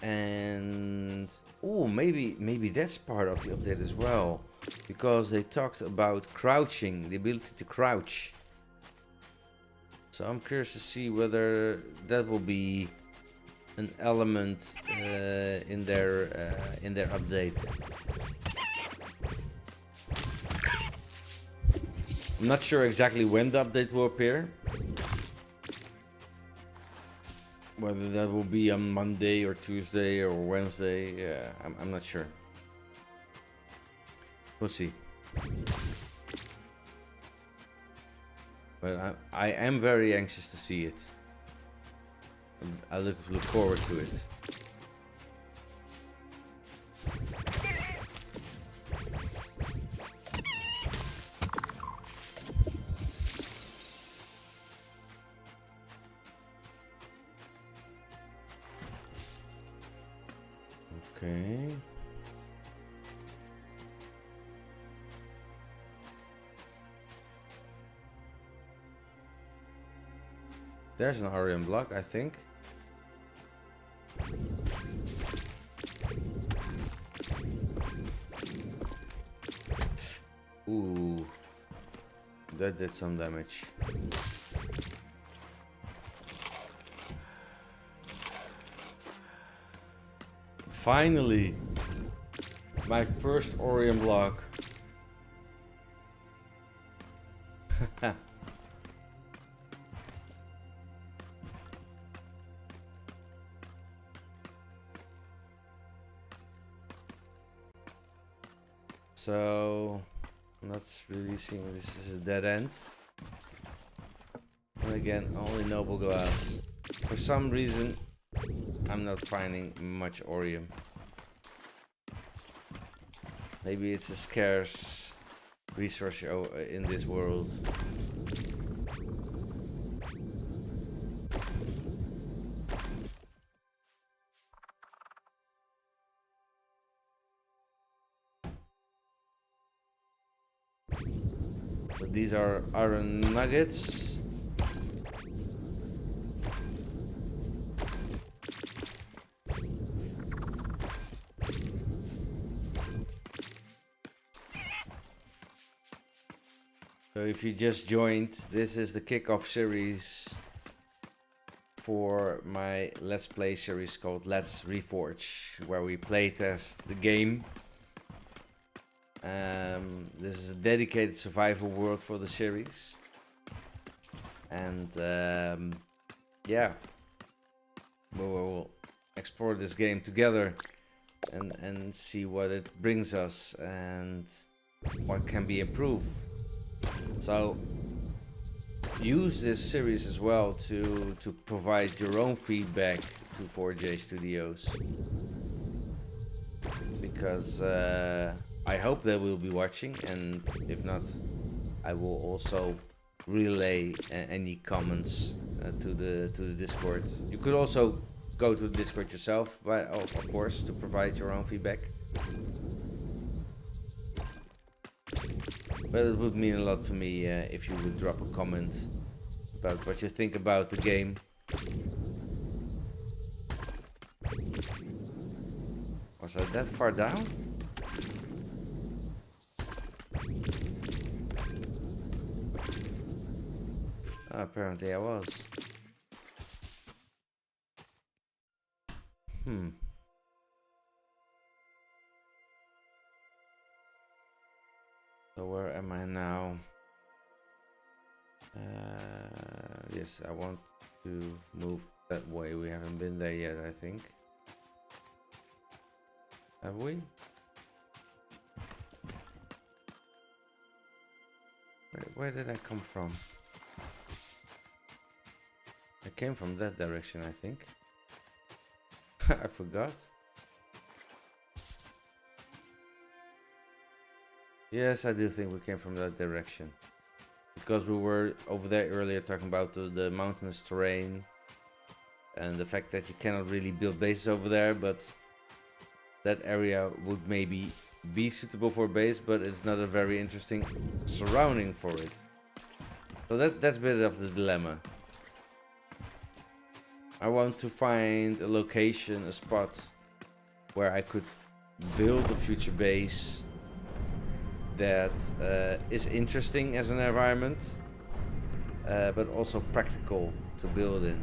and oh, maybe that's part of the update as well, because they talked about crouching, the ability to crouch. So I'm curious to see whether that will be an element in their update. I'm not sure exactly when the update will appear. Whether that will be on Monday or Tuesday or Wednesday, yeah, I'm not sure. We'll see. But I am very anxious to see it. I look forward to it. Okay. There's an Orion block, I think. Ooh, that did some damage. Finally, my first Orion block. So, I'm not really seeing this is a dead end. And again, only noble glass. For some reason, I'm not finding much Orium. Maybe it's a scarce resource in this world. But these are iron nuggets. So if you just joined, this is the kickoff series for my Let's Play series called Let's Reforj, where we playtest the game. This is a dedicated survival world for the series. And yeah, we'll explore this game together and see what it brings us and what can be improved. So use this series as well to provide your own feedback to 4J Studios, because I hope they will be watching, and if not, I will also relay any comments to the Discord. You could also go to the Discord yourself, but of course, to provide your own feedback. But it would mean a lot for me if you would drop a comment about what you think about the game. Was I that far down? Oh, apparently I was. So where am I now? Yes, I want to move that way. We haven't been there yet, I think. Have we? Where did I come from? I came from that direction, I think. I forgot. Yes, I do think we came from that direction. Because we were over there earlier talking about the mountainous terrain and the fact that you cannot really build bases over there, but that area would maybe be suitable for a base, but it's not a very interesting surrounding for it. So that's a bit of the dilemma. I want to find a location, a spot where I could build a future base that is interesting as an environment, but also practical to build in.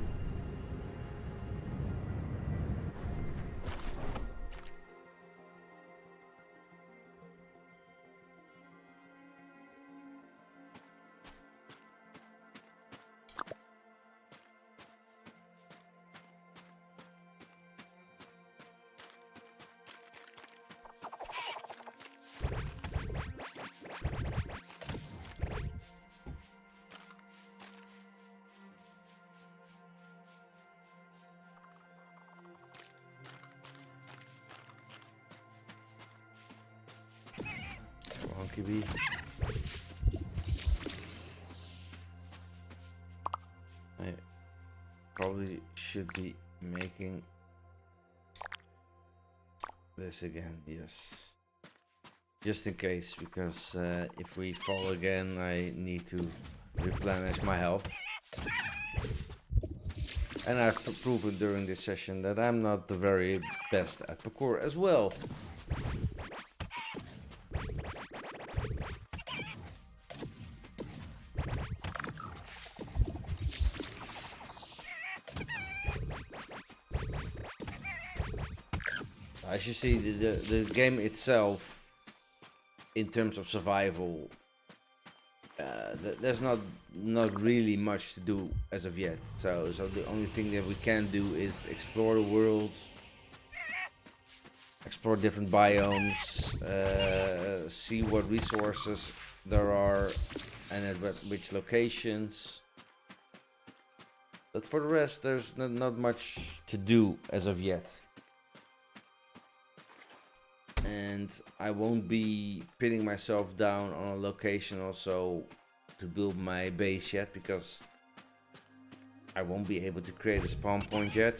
Honky bee. I probably should be making this again, yes. Just in case, because if we fall again, I need to replenish my health. And I've proven during this session that I'm not the very best at parkour as well. As you see, the game itself, in terms of survival, there's not really much to do as of yet. So the only thing that we can do is explore the world, explore different biomes, see what resources there are and at which locations. But for the rest, there's not much to do as of yet. And I won't be pinning myself down on a location also to build my base yet, because I won't be able to create a spawn point yet.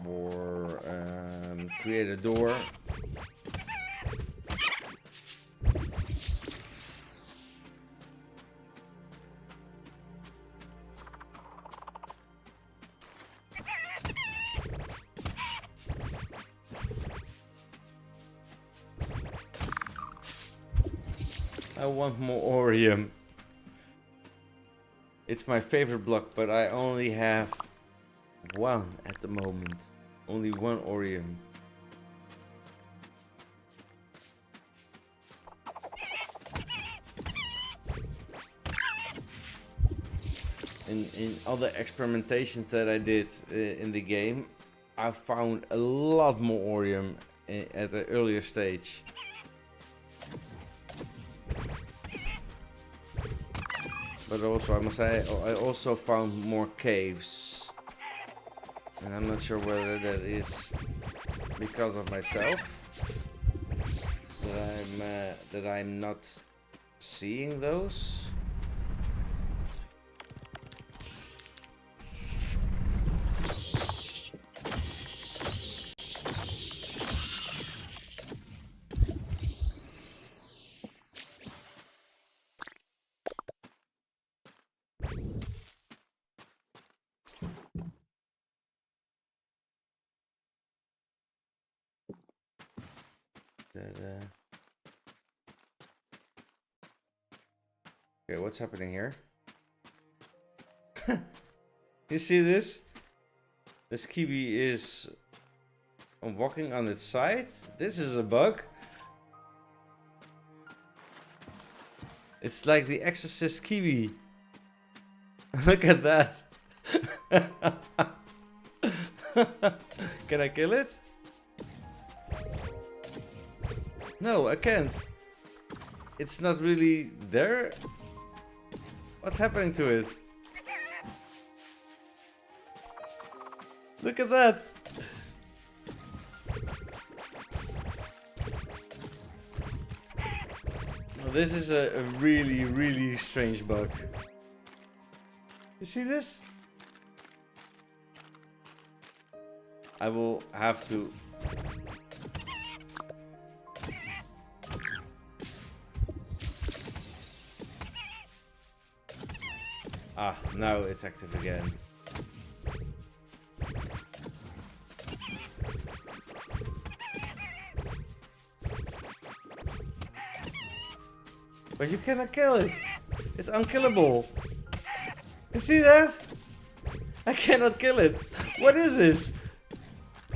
Or create a door. I want more Orium. It's my favorite block, but I only have one at the moment. Only one Orium. In other experimentations that I did in the game, I found a lot more Orium at an earlier stage. But also, I must say, I also found more caves. And I'm not sure whether that is because of myself that I'm not seeing those. Okay, what's happening here? You see this? This kiwi is walking on its side. This is a bug. It's like the Exorcist kiwi. Look at that. Can I kill it? No, I can't. It's not really there. What's happening to it? Look at that. Well, this is a really, really strange bug. You see this? I will have to... Ah, now it's active again. But you cannot kill it. It's unkillable. You see that? I cannot kill it. What is this?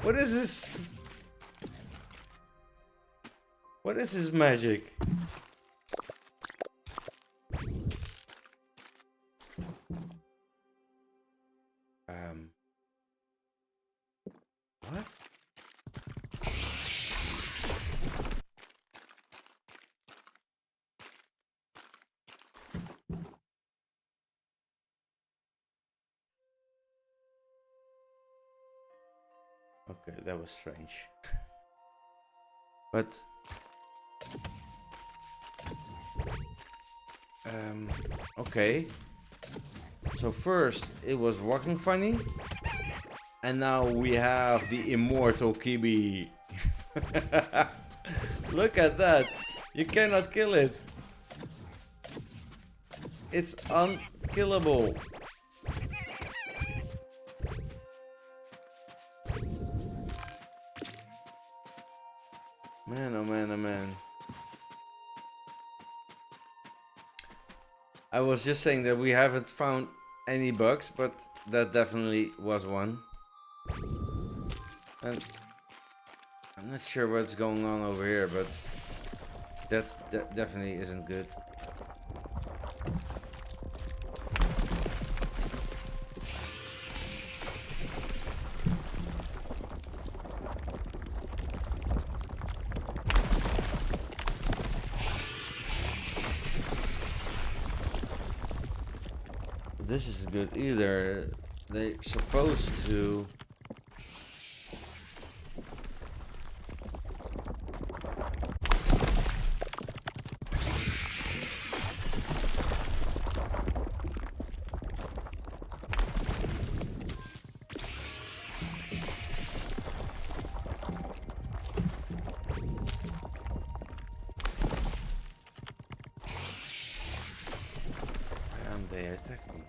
What is this? What is this magic? What? Okay, that was strange. But okay. So first it was walking funny, and now we have the immortal kiwi. Look at that. You cannot kill it. It's unkillable. Man, oh man, oh man. I was just saying that we haven't found any bugs, but that definitely was one. And I'm not sure what's going on over here, but that definitely isn't good. this is good either. They're supposed to... And they attack me.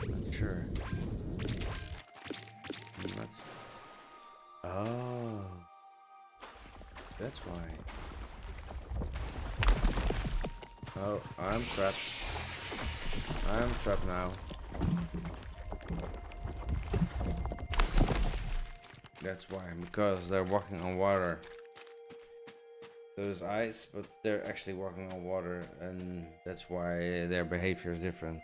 Not sure. I'm not... Oh, that's why. Oh, I'm trapped. I'm trapped now. That's why, because they're walking on water. There's ice, but they're actually walking on water, and that's why their behavior is different.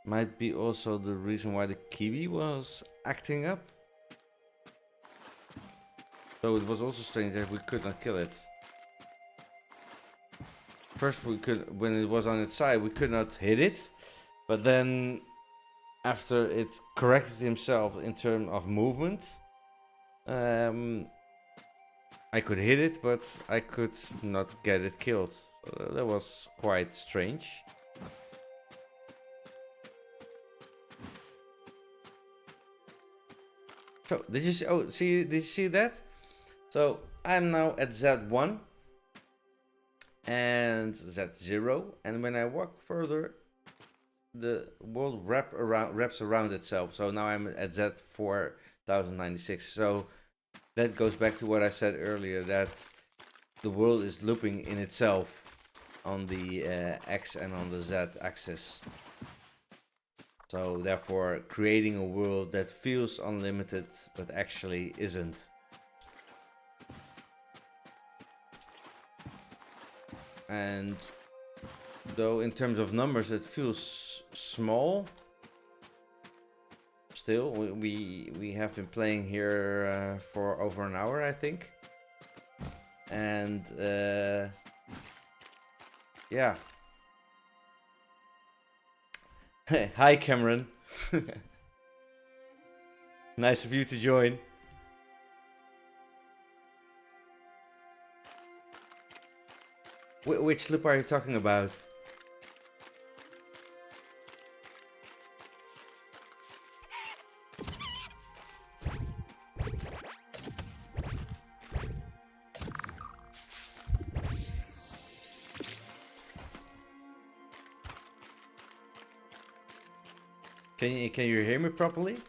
Might be also the reason why the kiwi was acting up. So it was also strange that we could not kill it. First we could, when it was on its side, we could not hit it. But then, after it corrected himself in terms of movement, I could hit it, but I could not get it killed. So that was quite strange. So did you see? Oh, did you see that? So I'm now at Z1 and Z0, and when I walk further, the world wraps around itself. So now I'm at Z4096. So that goes back to what I said earlier, that the world is looping in itself on the X and on the Z axis. So therefore creating a world that feels unlimited but actually isn't. And though in terms of numbers it feels small, still we have been playing here for over an hour, I think. And yeah. Hi Cameron. Nice of you to join. Which loop are you talking about? Can you hear me properly?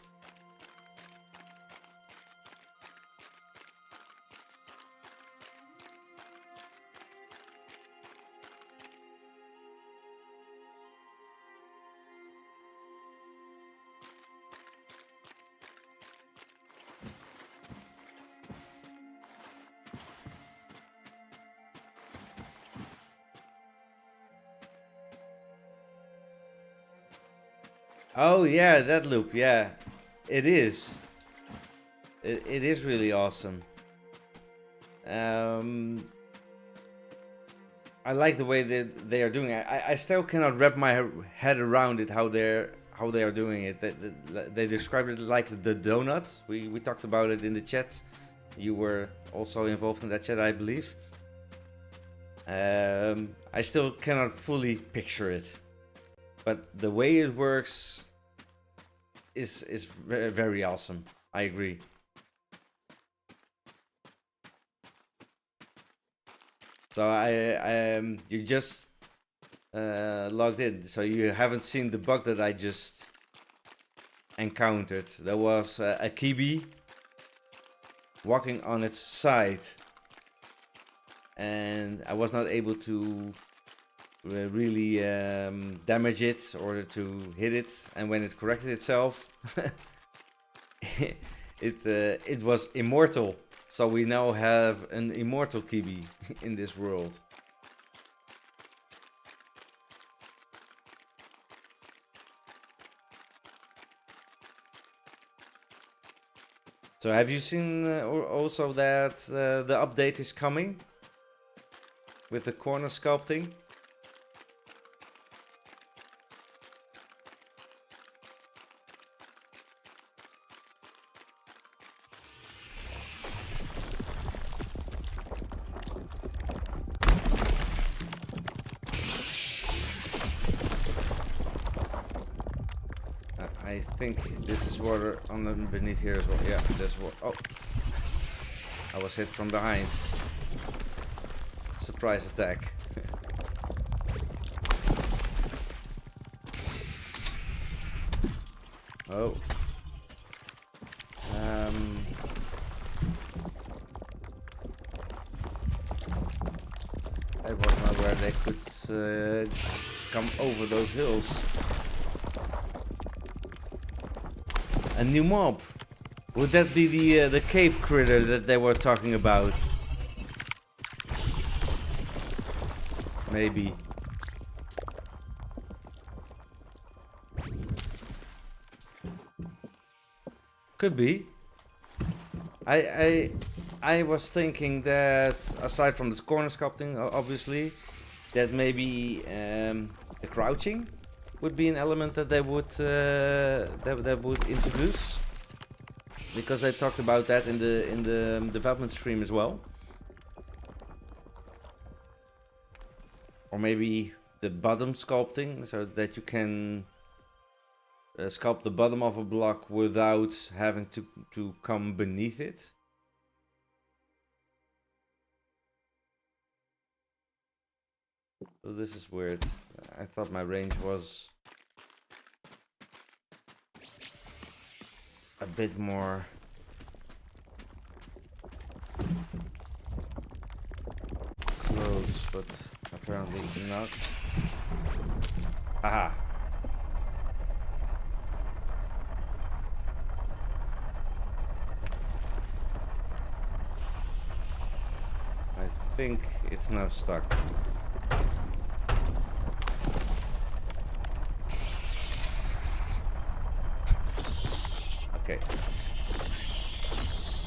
Oh yeah, that loop, yeah. It is. It is really awesome. I like the way that they are doing it. I still cannot wrap my head around it, how they are doing it. They described it like the donut. We talked about it in the chat. You were also involved in that chat, I believe. I still cannot fully picture it, but the way it works is very, very awesome. I agree. So you just logged in, so you haven't seen the bug that I just encountered. There was a kiwi walking on its side, and I was not able to really damage it or to hit it. And when it corrected itself, it was immortal. So we now have an immortal kiwi in this world. So have you seen also that the update is coming with the corner sculpting? I think this is water beneath here as well. Yeah, there's water. Oh, I was hit from behind. Surprise attack. Oh. I was not where they could come over those hills. A new mob. Would that be the cave critter that they were talking about? Maybe. Could be. I was thinking that aside from the corner sculpting, obviously, that maybe the crouching would be an element that they would that would introduce, because they talked about that in the development stream as well. Or maybe the bottom sculpting, so that you can sculpt the bottom of a block without having to come beneath it. So this is weird. I thought my range was a bit more close, but apparently not. Aha! I think it's now stuck. Okay.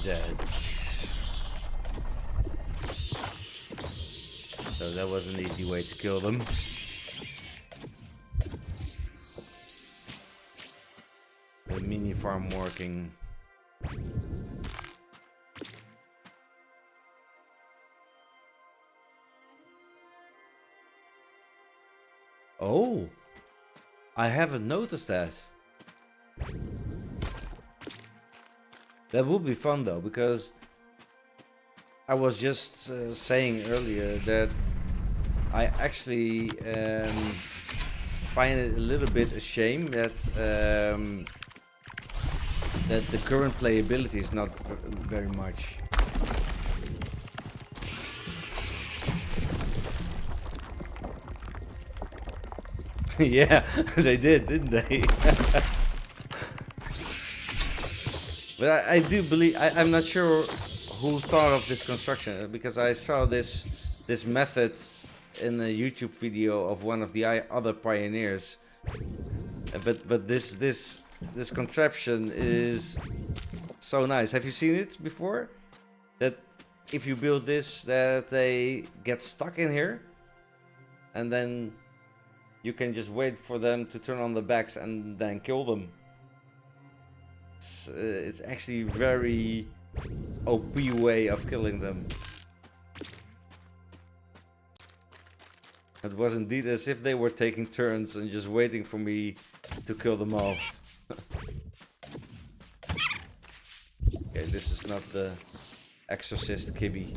Dead. So that was an easy way to kill them. The mini farm working. Oh! I haven't noticed that. That would be fun though, because I was just saying earlier that I actually find it a little bit a shame that that the current playability is not very much. Yeah, they did, didn't they? But I do believe, I'm not sure who thought of this construction, because I saw this method in a YouTube video of one of the other pioneers. But this contraption is so nice. Have you seen it before? That if you build this, that they get stuck in here, and then you can just wait for them to turn on the backs and then kill them. It's actually very OP way of killing them. It was indeed as if they were taking turns and just waiting for me to kill them off. Okay, this is not the exorcist Kibby.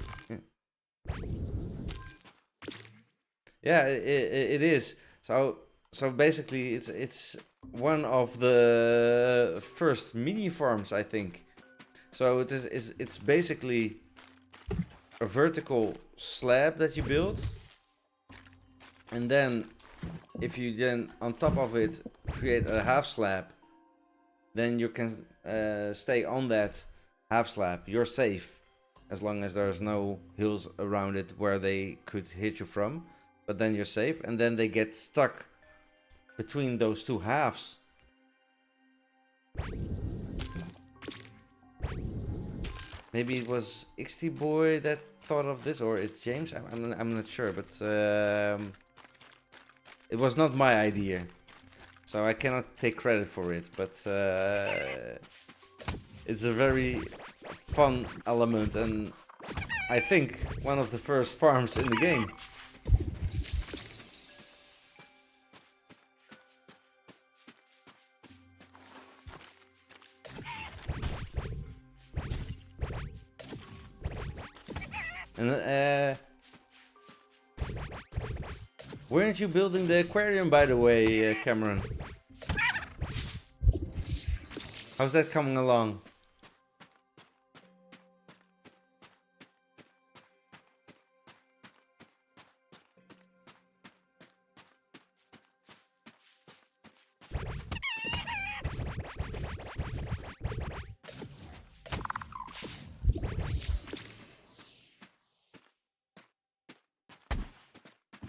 Yeah, it is. So basically it's one of the first mini farms, I think. So it's basically a vertical slab that you build, and then if you then on top of it create a half slab, then you can stay on that half slab. You're safe as long as there's no hills around it where they could hit you from, but then you're safe, and then they get stuck between those two halves. Maybe it was XT Boy that thought of this, or it's James. I'm not sure, but it was not my idea, so I cannot take credit for it. But it's a very fun element, and I think one of the first farms in the game. And weren't you building the aquarium, by the way, Cameron? How's that coming along?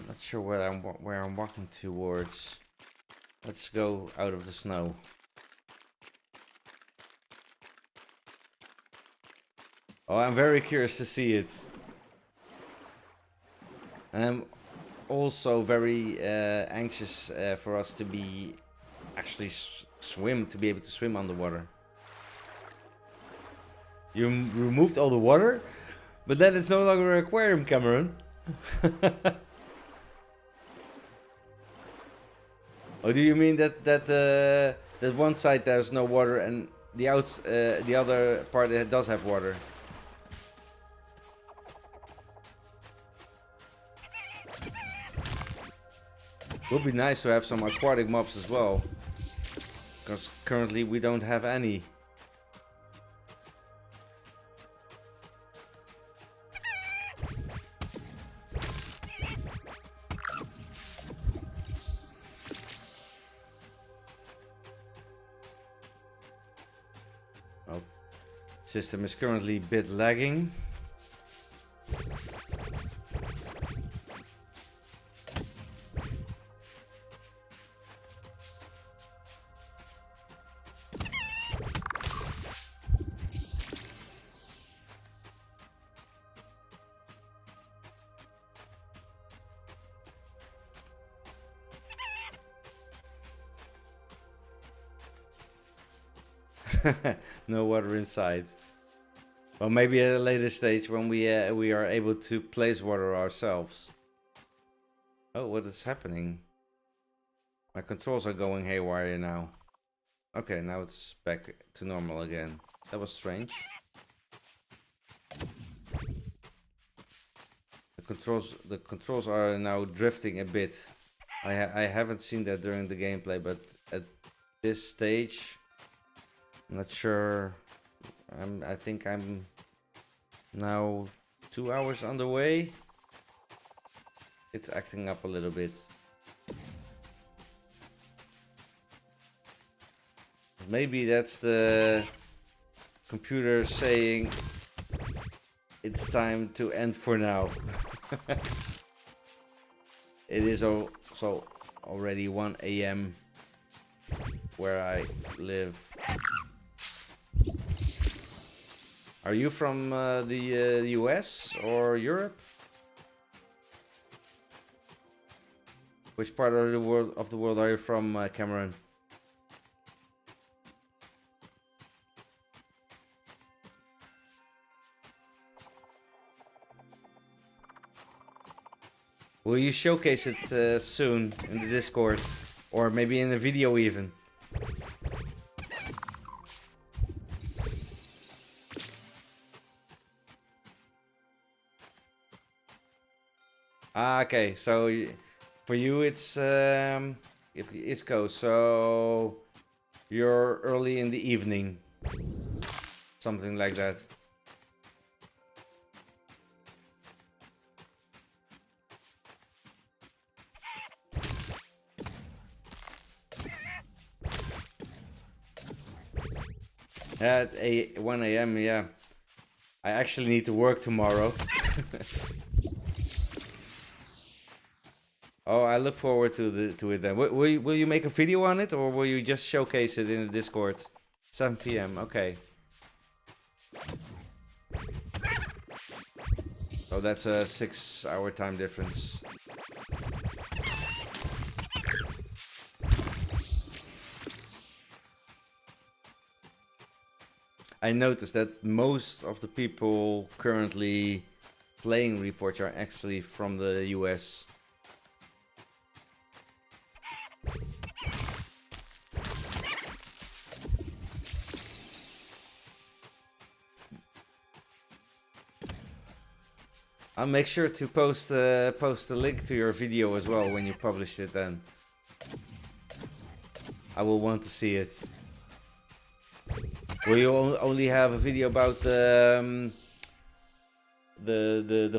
Not sure where I'm walking towards. Let's go out of the snow. Oh, I'm very curious to see it. And I'm also very anxious for us to be actually to be able to swim underwater. You removed all the water, but then it's no longer an aquarium, Cameron. Oh, do you mean that one side there's no water and the other part it does have water? Would be nice to have some aquatic mobs as well, because currently we don't have any. Oh, system is currently a bit lagging. No water inside. Well, maybe at a later stage when we are able to place water ourselves. Oh, what is happening? My controls are going haywire now. Okay, now it's back to normal again. That was strange. The controls are now drifting a bit. I haven't seen that during the gameplay, but at this stage, I'm not sure. I think I'm now 2 hours on the way. It's acting up a little bit. Maybe that's the computer saying it's time to end for now. It is also already 1 AM where I live. Are you from the US or Europe? Which part of the world are you from, Cameron? Will you showcase it soon in the Discord, or maybe in a video even? Ah, okay. So for you, it's East Coast. So you're early in the evening, something like that. At 1 AM, yeah. I actually need to work tomorrow. Oh, I look forward to it then. Will you make a video on it, or will you just showcase it in the Discord? 7 PM, okay. So that's a 6-hour time difference. I noticed that most of the people currently playing Reforj are actually from the US. I'll make sure to post a link to your video as well when you publish it then. I will want to see it. Will you only have a video about the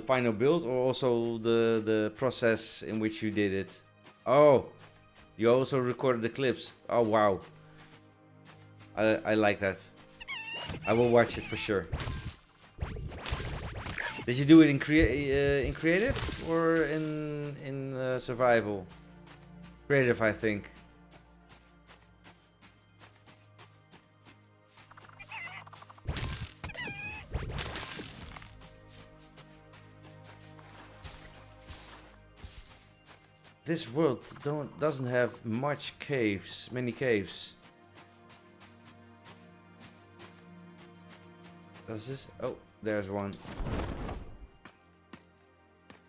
final build, or also the process in which you did it? Oh, you also recorded the clips. Oh wow, I like that. I will watch it for sure. Did you do it in creative or in survival? Creative, I think. This world doesn't have many caves. Does this? Oh, there's one.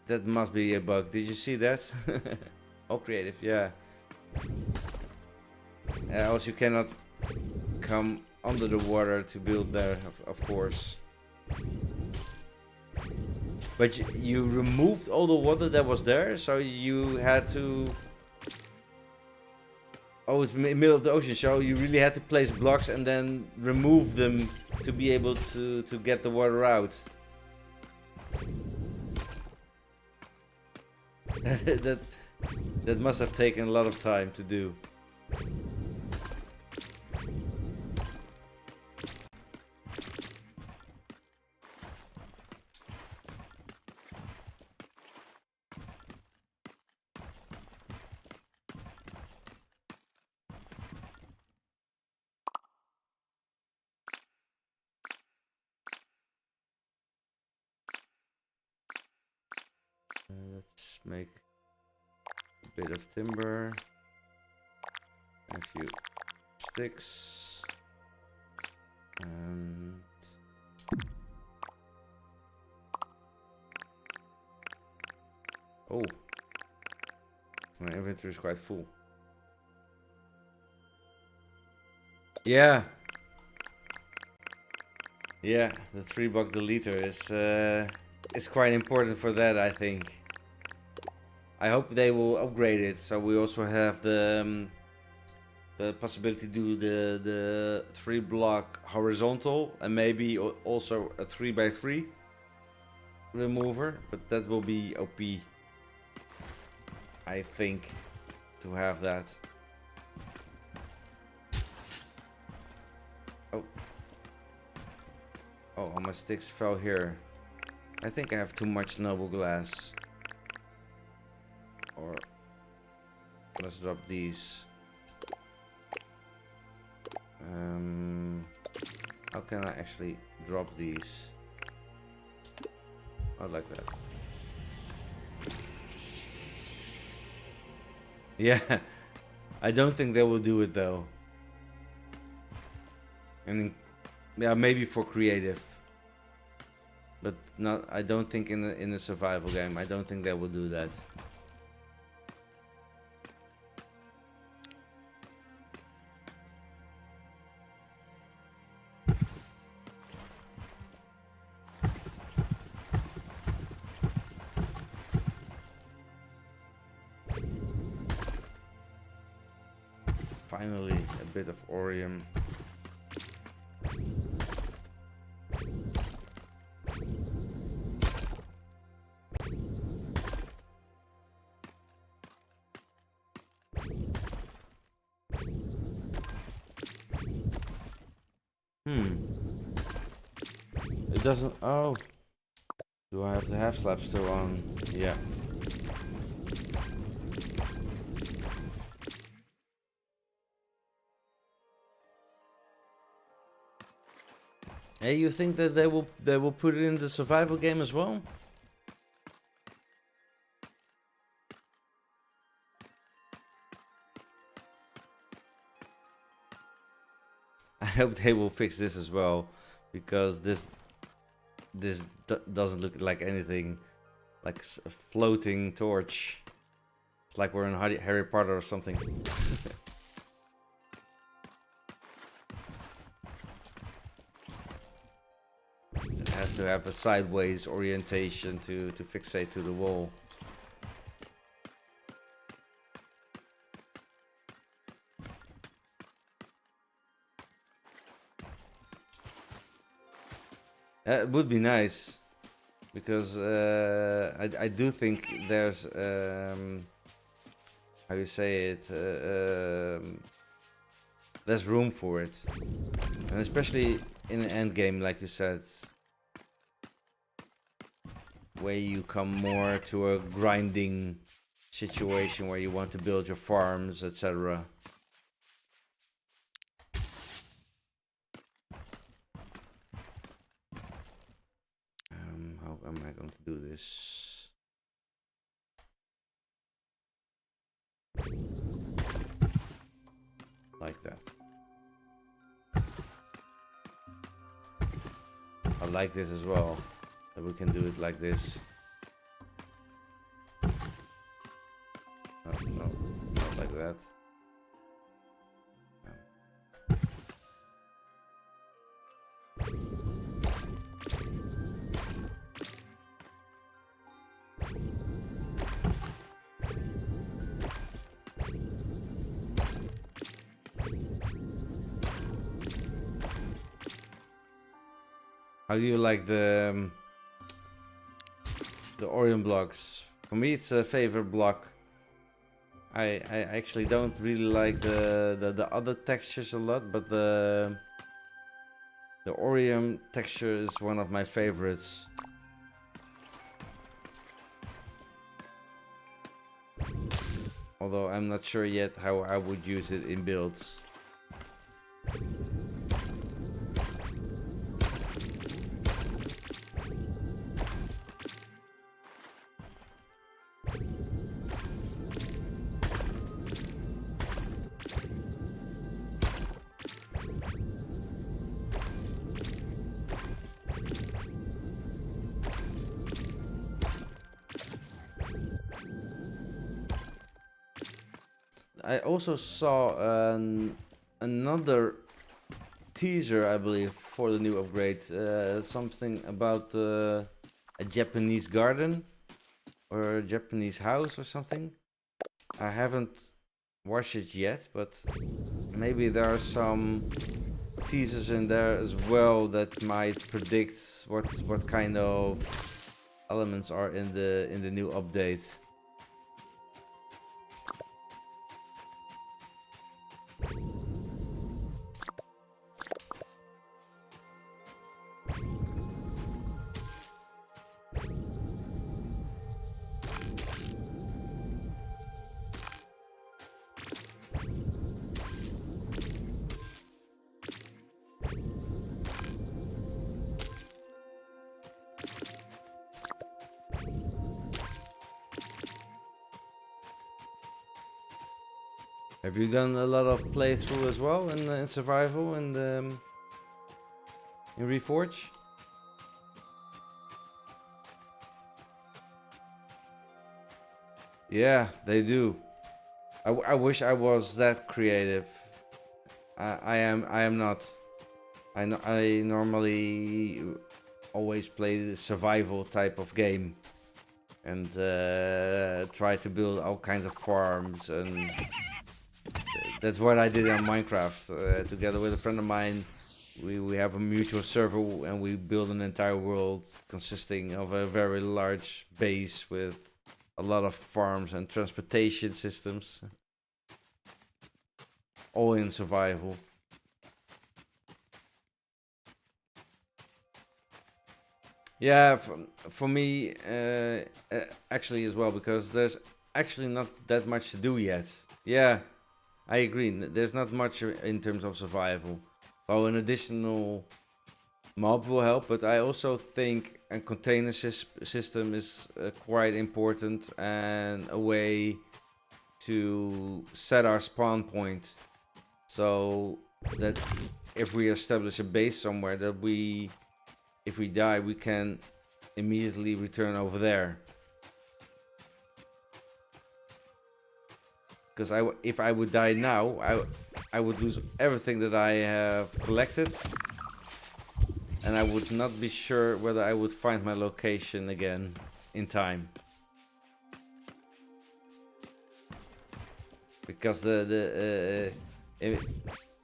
That must be a bug. Did you see that? Oh, creative, yeah. Also, you cannot come under the water to build there, of course. But you removed all the water that was there, so you had to... Oh, it's middle of the ocean, so you really had to place blocks and then remove them to be able to get the water out. that must have taken a lot of time to do. Let's make a bit of timber, a few sticks, and oh, my inventory is quite full. Yeah, the $3 deleter is quite important for that, I think. I hope they will upgrade it, so we also have the possibility to do the 3-block horizontal and maybe also a 3x3 remover, but that will be OP, I think, to have that. Oh, all my sticks fell here. I think I have too much noble glass. Or let's drop these. How can I actually drop these? I like that. Yeah, I don't think they will do it though. And yeah, maybe for creative, but not. I don't think in the survival game. I don't think they will do that. Finally, a bit of Orium. It doesn't... Oh. Do I have the half slab still on? Yeah. Hey, you think that they will put it in the survival game as well? hope they will fix this as well, because this doesn't look like anything, like a floating torch. It's like we're in Harry Potter or something. It has to have a sideways orientation to fixate to the wall. It would be nice, because I do think there's how you say it, there's room for it, and especially in an end game, like you said, where you come more to a grinding situation where you want to build your farms, etc. How am I going to do this? Like that. I like this as well, that we can do it like this. No, not like that. How do you like the Orion blocks? For me, it's a favorite block. I actually don't really like the other textures a lot, but the Orion texture is one of my favorites. Although I'm not sure yet how I would use it in builds. I also saw another teaser, I believe, for the new upgrade. Something about a Japanese garden or a Japanese house or something. I haven't watched it yet, but maybe there are some teasers in there as well that might predict what kind of elements are in the new update. Have you done a lot of playthrough as well in survival and in Reforj? Yeah, they do. I wish I was that creative. I am not. I normally always play the survival type of game and try to build all kinds of farms, and that's what I did on Minecraft together with a friend of mine. We have a mutual server and we build an entire world consisting of a very large base with a lot of farms and transportation systems, all in survival. Yeah, for me, actually as well, because there's actually not that much to do yet. Yeah, I agree. There's not much in terms of survival. Well, an additional mob will help, but I also think a container system is quite important, and a way to set our spawn point so that if we establish a base somewhere, that we, if we die, we can immediately return over there. Because if I would die now, I would lose everything that I have collected. And I would not be sure whether I would find my location again in time. Because the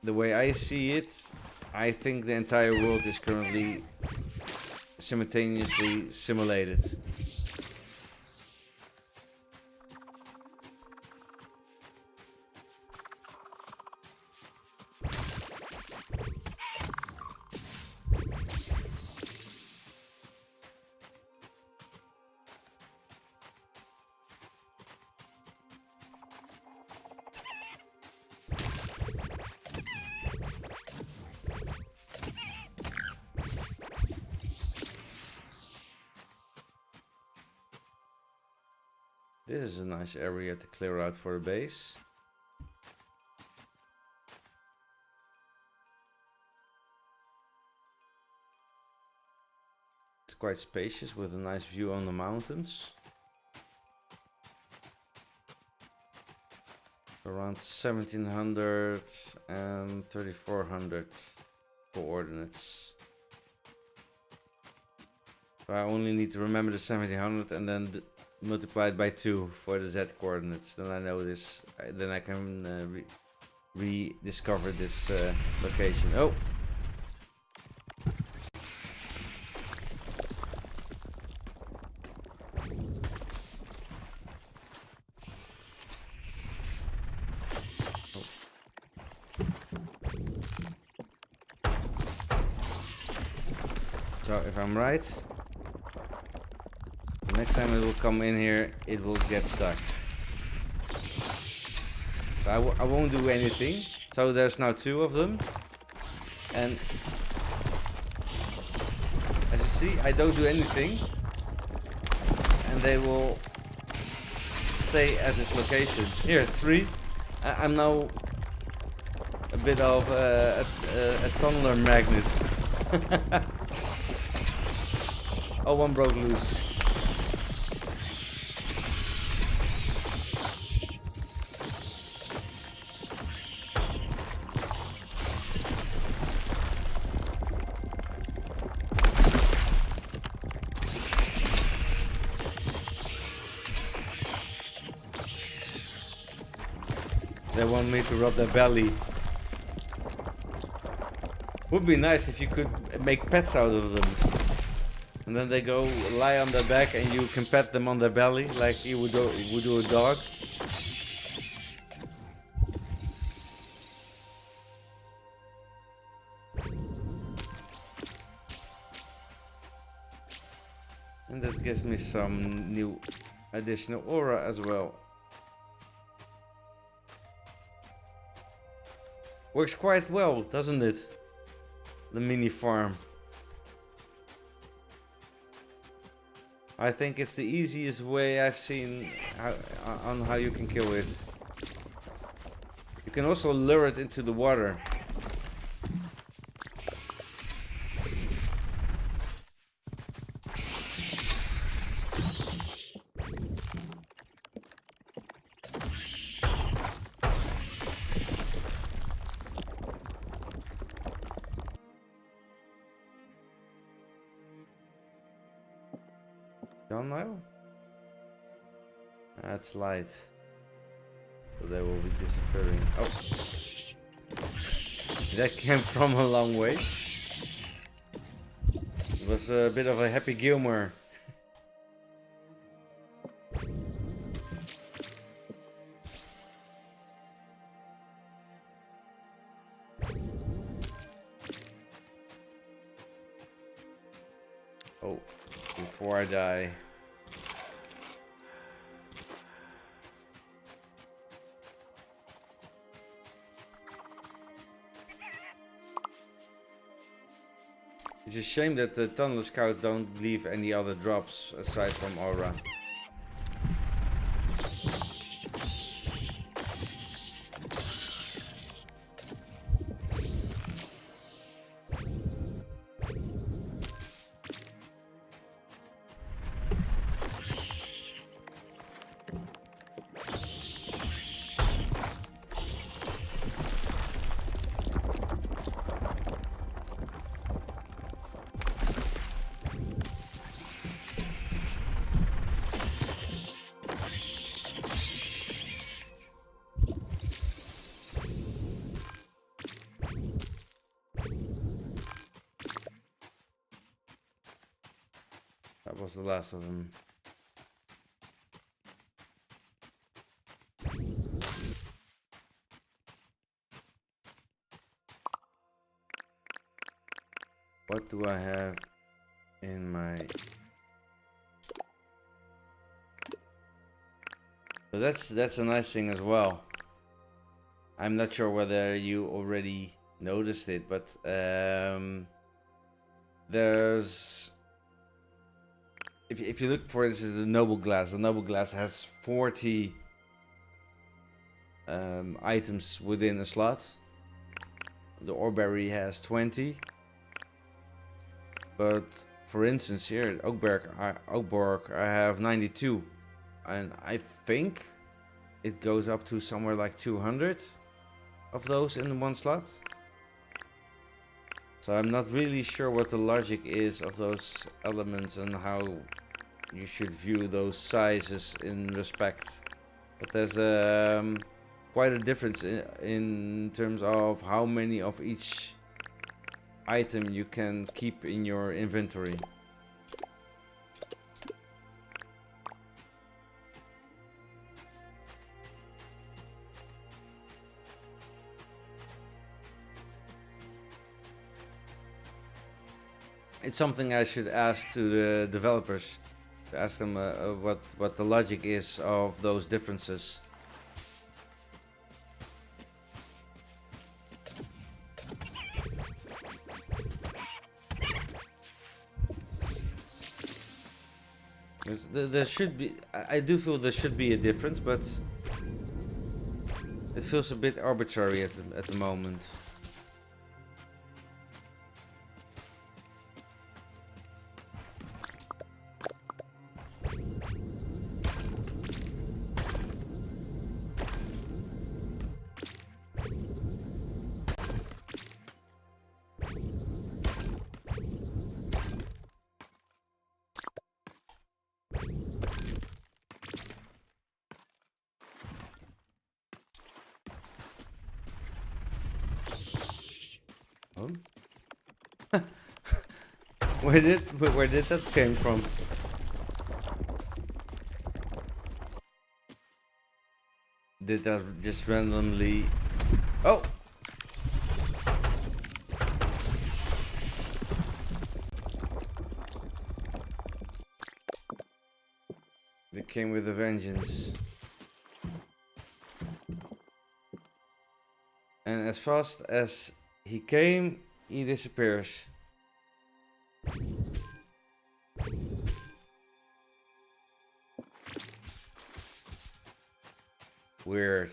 way I see it, I think the entire world is currently simultaneously simulated. This is a nice area to clear out for a base. It's quite spacious with a nice view on the mountains. Around 1700 and 3400 coordinates. So I only need to remember the 1700 and then multiply it by 2 for the Z coordinates. Then I know this. Then I can rediscover this location. Oh! So if I'm right, next time it will come in here, it will get stuck. So I won't do anything. So there's now 2 of them. And as you see, I don't do anything. And they will stay at this location. Here, 3. I'm now a bit of a tunneler magnet. Oh, one broke loose. They want me to rub their belly. Would be nice if you could make pets out of them. And then they go lie on their back and you can pet them on their belly like you would do a dog. And that gives me some new additional aura as well. Works quite well, doesn't it? The mini farm. I think it's the easiest way I've seen on how you can kill it. You can also lure it into the water. Gone now? That's light. So they will be disappearing. Oh! That came from a long way. It was a bit of a Happy Gilmore. Oh, before I die. It's a shame that the Tunnel Scouts don't leave any other drops aside from aura. was the last of them. What do I have in my... So that's a nice thing as well. I'm not sure whether you already noticed it, but there's... If you look, for instance, the noble glass has 40 items within a slot. The oreberry has 20. But for instance, here at Oakborg, I have 92, and I think it goes up to somewhere like 200 of those in one slot. So I'm not really sure what the logic is of those elements and how you should view those sizes in respect. But there's quite a difference in terms of how many of each item you can keep in your inventory. It's something I should ask to the developers, to ask them what the logic is of those differences. There should be, I do feel there should be a difference, but it feels a bit arbitrary at the moment. Where did that came from? Did that just randomly... Oh! They came with a vengeance. And as fast as he came, he disappears. Weird.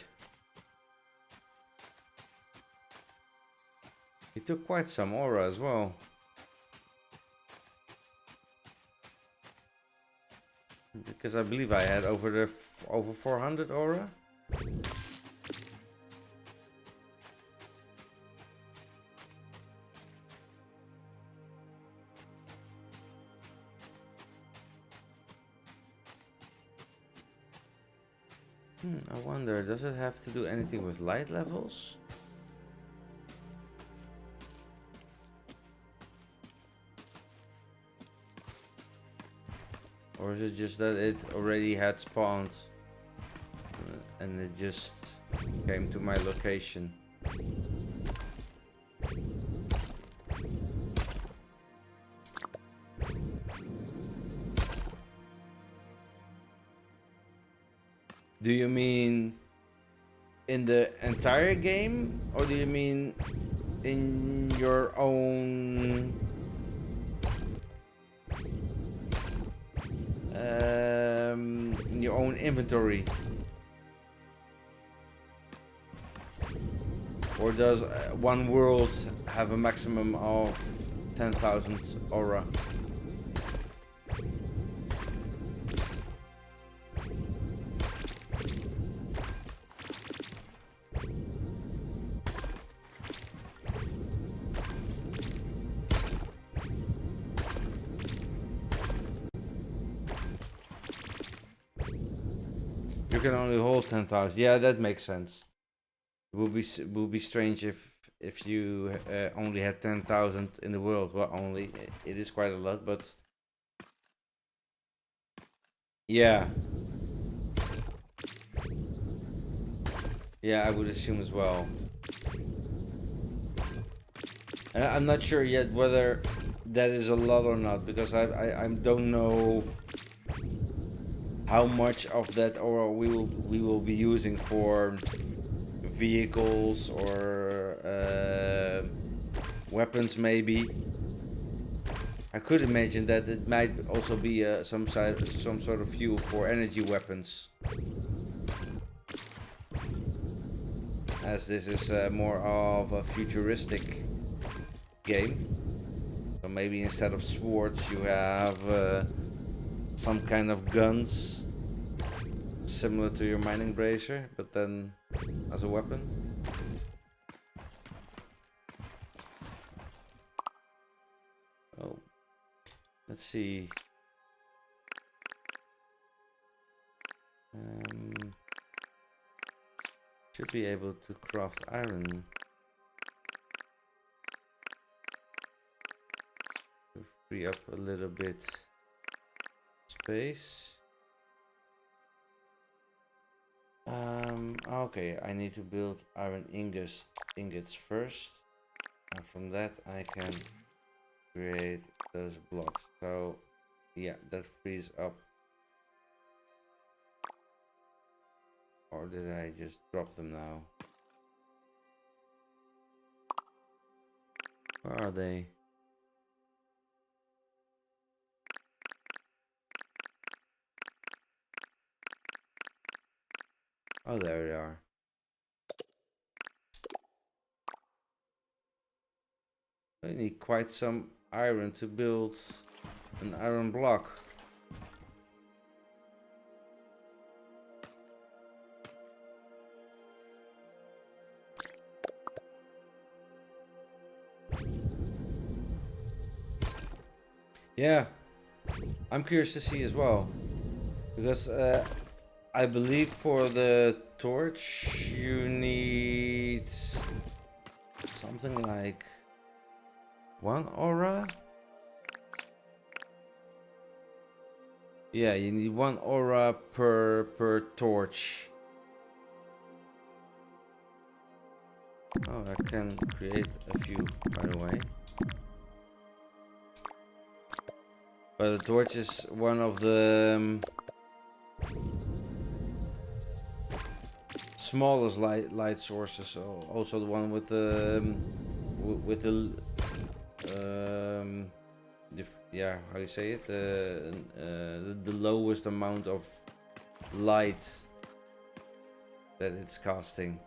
He took quite some aura as well. Because I believe I had over 400 aura. I wonder, does it have to do anything with light levels? Or is it just that it already had spawned and it just came to my location? Do you mean in the entire game, or do you mean in your own inventory? Or does one world have a maximum of 10,000 aura? You can only hold 10,000. Yeah, that makes sense. It would be strange if you only had 10,000 in the world. Well, only it is quite a lot, but Yeah. Yeah, I would assume as well. And I'm not sure yet whether that is a lot or not, because I don't know how much of that or we will be using for vehicles or weapons maybe. I could imagine that it might also be some sort of fuel for energy weapons, as this is more of a futuristic game. So maybe instead of swords you have some kind of guns similar to your mining brazier, but then as a weapon. Oh, let's see. Should be able to craft iron to free up a little bit space. Okay, I need to build iron ingots first, and from that I can create those blocks. So yeah, that frees up. Or did I just drop them now? Where are they? Oh, there they are. I need quite some iron to build an iron block. Yeah, I'm curious to see as well, because I believe for the torch you need something like 1 aura. Yeah, you need 1 aura per torch. Oh, I can create a few, by the way. But the torch is one of the smallest light sources. So also the one with the yeah, how you say it? The lowest amount of light that it's casting.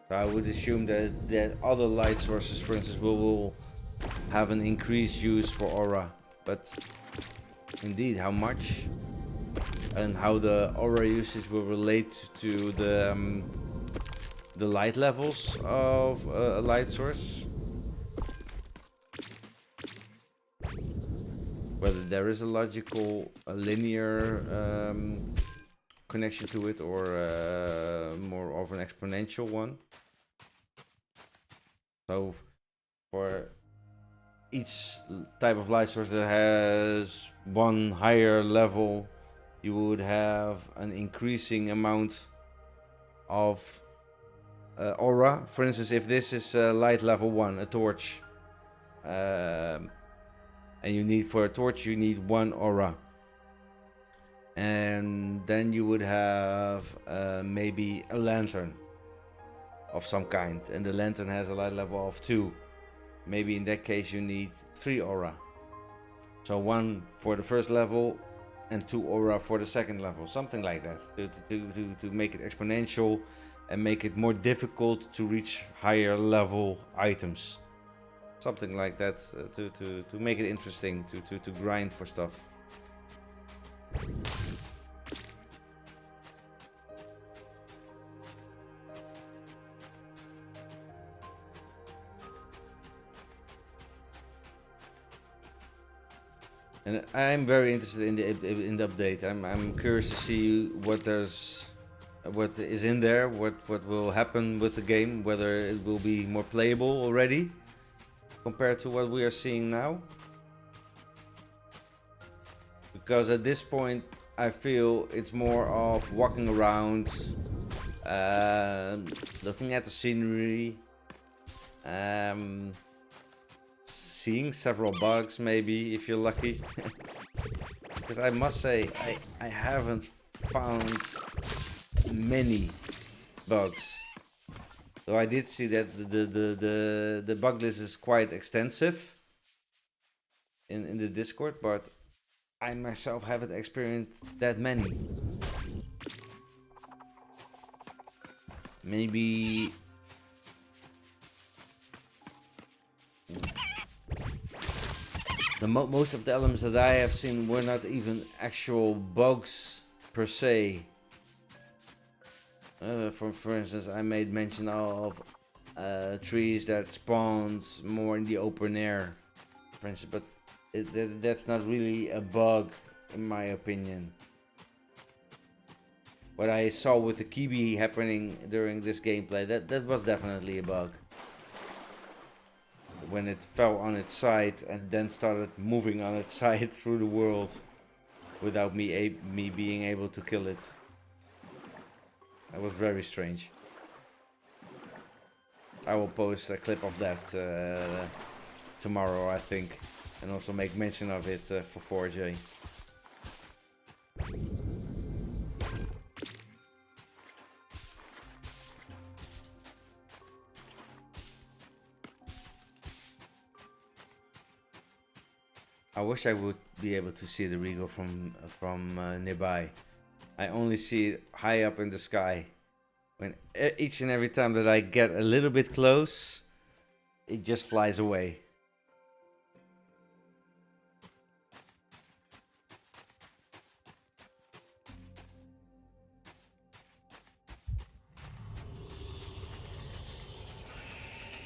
So I would assume that other light sources, for instance, will have an increased use for aura. But indeed, how much and how the aura usage will relate to the light levels of a light source, whether there is a logical, a linear connection to it, or more of an exponential one. So for each type of light source that has one higher level, you would have an increasing amount of aura. For instance, if this is light level 1, a torch, and you need for a torch you need 1 aura, and then you would have maybe a lantern of some kind, and the lantern has a light level of 2. Maybe in that case you need 3 aura. So 1 for the first level and 2 aura for the second level, something like that, to make it exponential and make it more difficult to reach higher level items, something like that, to make it interesting to grind for stuff. And I'm very interested in the update. I'm curious to see what is in there, what will happen with the game, whether it will be more playable already compared to what we are seeing now. Because at this point, I feel it's more of walking around, looking at the scenery, seeing several bugs maybe if you're lucky. Because I must say I haven't found many bugs. Though I did see that the bug list is quite extensive in the Discord, but I myself haven't experienced that many. Maybe most of the elements that I have seen were not even actual bugs per se. For instance, I made mention of trees that spawned more in the open air, for instance, but that's not really a bug in my opinion. What I saw with the kiwi happening during this gameplay, that was definitely a bug. When it fell on its side and then started moving on its side through the world without me being able to kill it. That was very strange. I will post a clip of that tomorrow, I think, and also make mention of it for 4J. I wish I would be able to see the Regal from nearby. I only see it high up in the sky. When each and every time that I get a little bit close, it just flies away.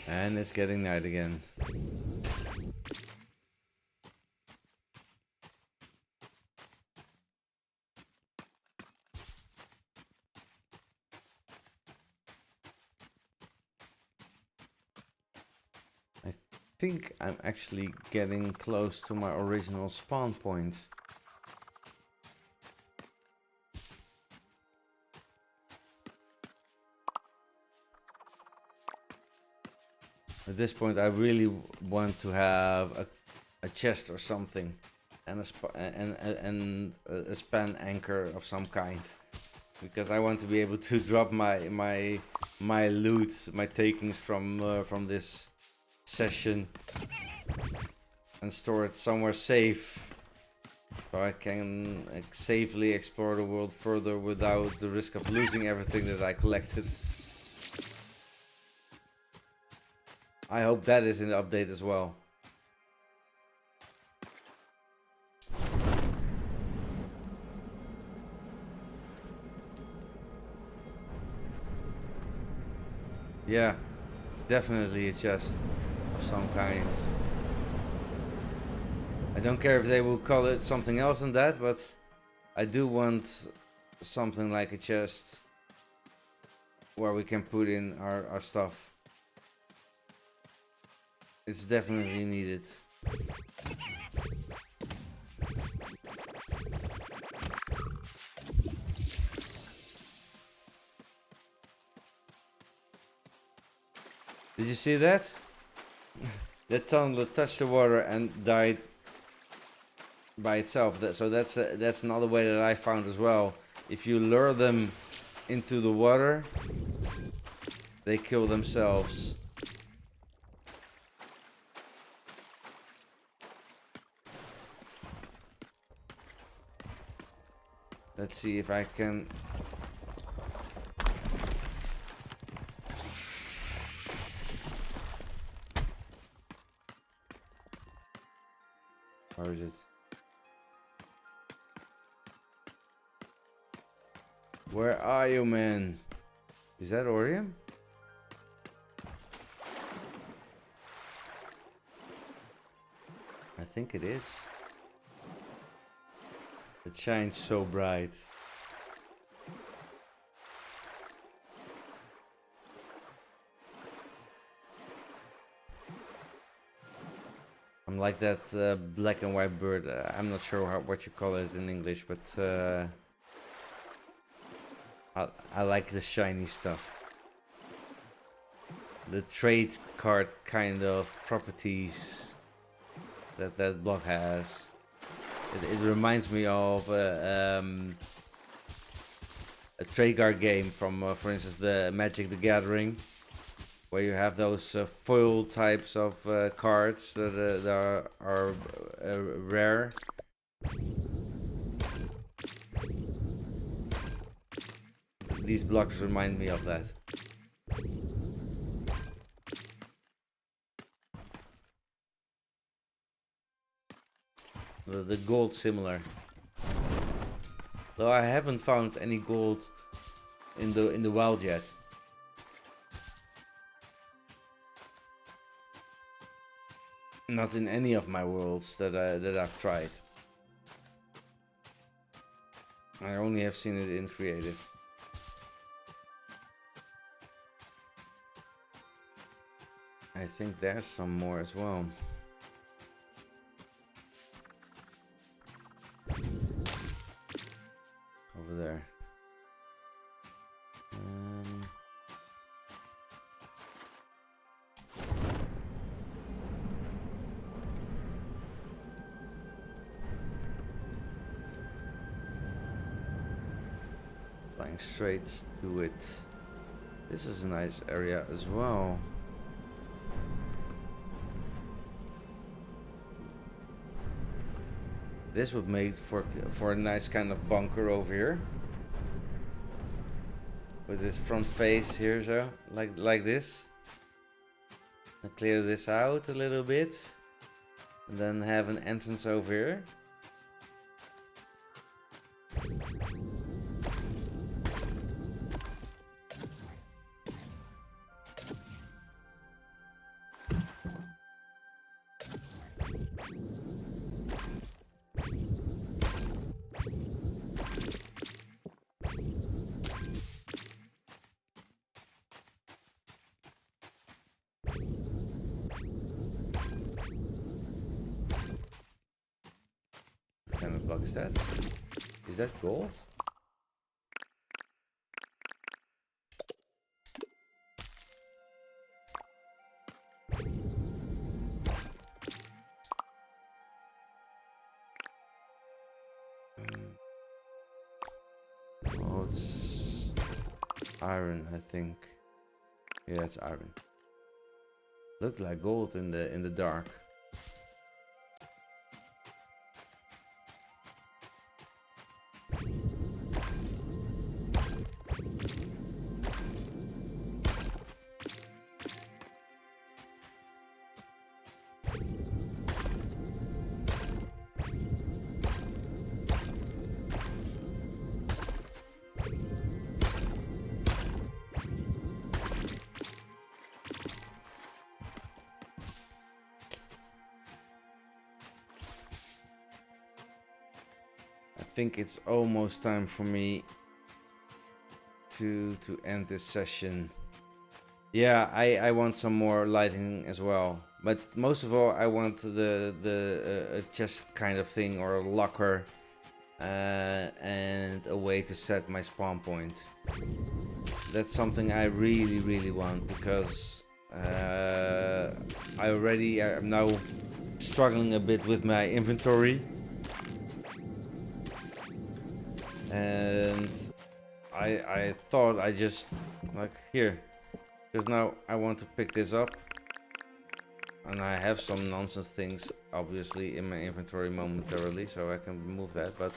And it's getting night again. I think I'm actually getting close to my original spawn point. At this point, I really want to have a chest or something, and a span anchor of some kind, because I want to be able to drop my loot, my takings from this session, and store it somewhere safe, so I can safely explore the world further without the risk of losing everything that I collected. I hope that is in the update as well. Yeah, definitely a chest of some kind. I don't care if they will call it something else than that, but I do want something like a chest where we can put in our stuff. It's definitely needed. Did you see that? That tunnel touched the water and died by itself. That's another way that I found as well. If you lure them into the water, they kill themselves. Let's see if I can. Where is it? Where are you, man? Is that Orium? I think it is. It shines so bright. I'm like that black and white bird. I'm not sure what you call it in English, but I like the shiny stuff. The trade card kind of properties that block has. It reminds me of a trade card game from, for instance, the Magic the Gathering, where you have those foil types of cards that are rare. These blocks remind me of that. The gold similar. Though I haven't found any gold in the wild yet. Not in any of my worlds that I've tried. I only have seen it in creative. I think there's some more as well. Over there. Flying straight to it. This is a nice area as well. This would make for a nice kind of bunker over here. With this front face here, so like this. And clear this out a little bit. And then have an entrance over here. What kind of block is that? Is that gold? Oh, it's iron, I think. Yeah, it's iron. Looked like gold in the dark. I think it's almost time for me to end this session. Yeah, I want some more lighting as well, but most of all I want the chest kind of thing, or a locker, and a way to set my spawn point. That's something I really want, because I'm now struggling a bit with my inventory. And I thought I just, like, here, because now I want to pick this up, and I have some nonsense things obviously in my inventory momentarily, so I can remove that, but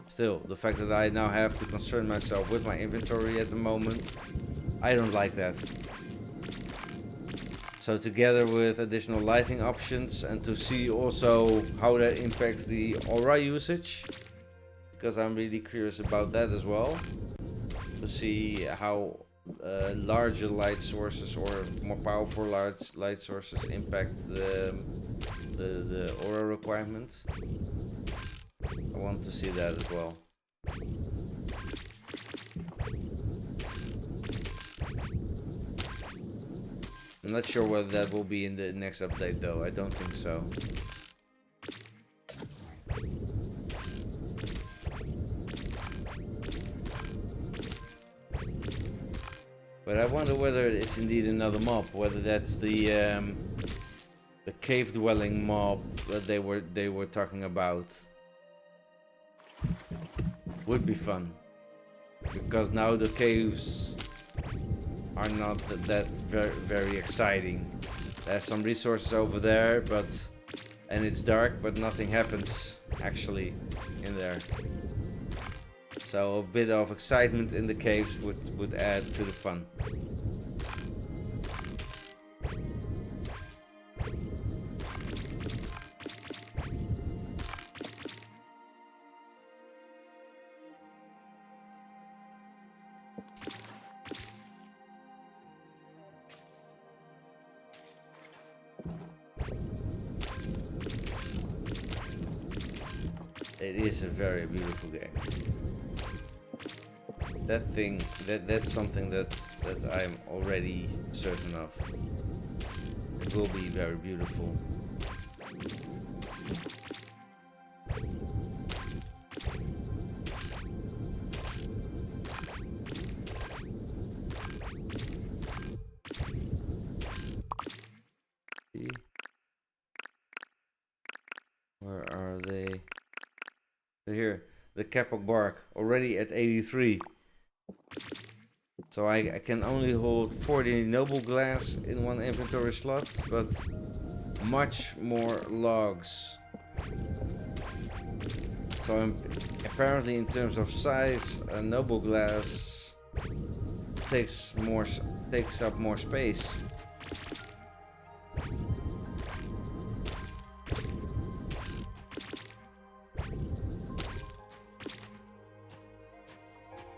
still, the fact that I now have to concern myself with my inventory at the moment, I don't like that. So together with additional lighting options, and to see also how that impacts the aura usage, because I'm really curious about that as well, to see how larger light sources, or more powerful large light sources, impact the aura requirements. I want to see that as well. I'm not sure whether that will be in the next update though, I don't think so. But I wonder whether it's indeed another mob, whether that's the cave dwelling mob that they were talking about. Would be fun, because now the caves are not that very exciting. There's some resources over there, and it's dark, but nothing happens actually in there. So a bit of excitement in the caves would add to the fun. It is a very beautiful game. That's something that I'm already certain of. It will be very beautiful. See? Where are they? Here, the Kapok bark, already at 83. So I can only hold 40 noble glass in one inventory slot, but much more logs. So apparently in terms of size, a noble glass takes up more space.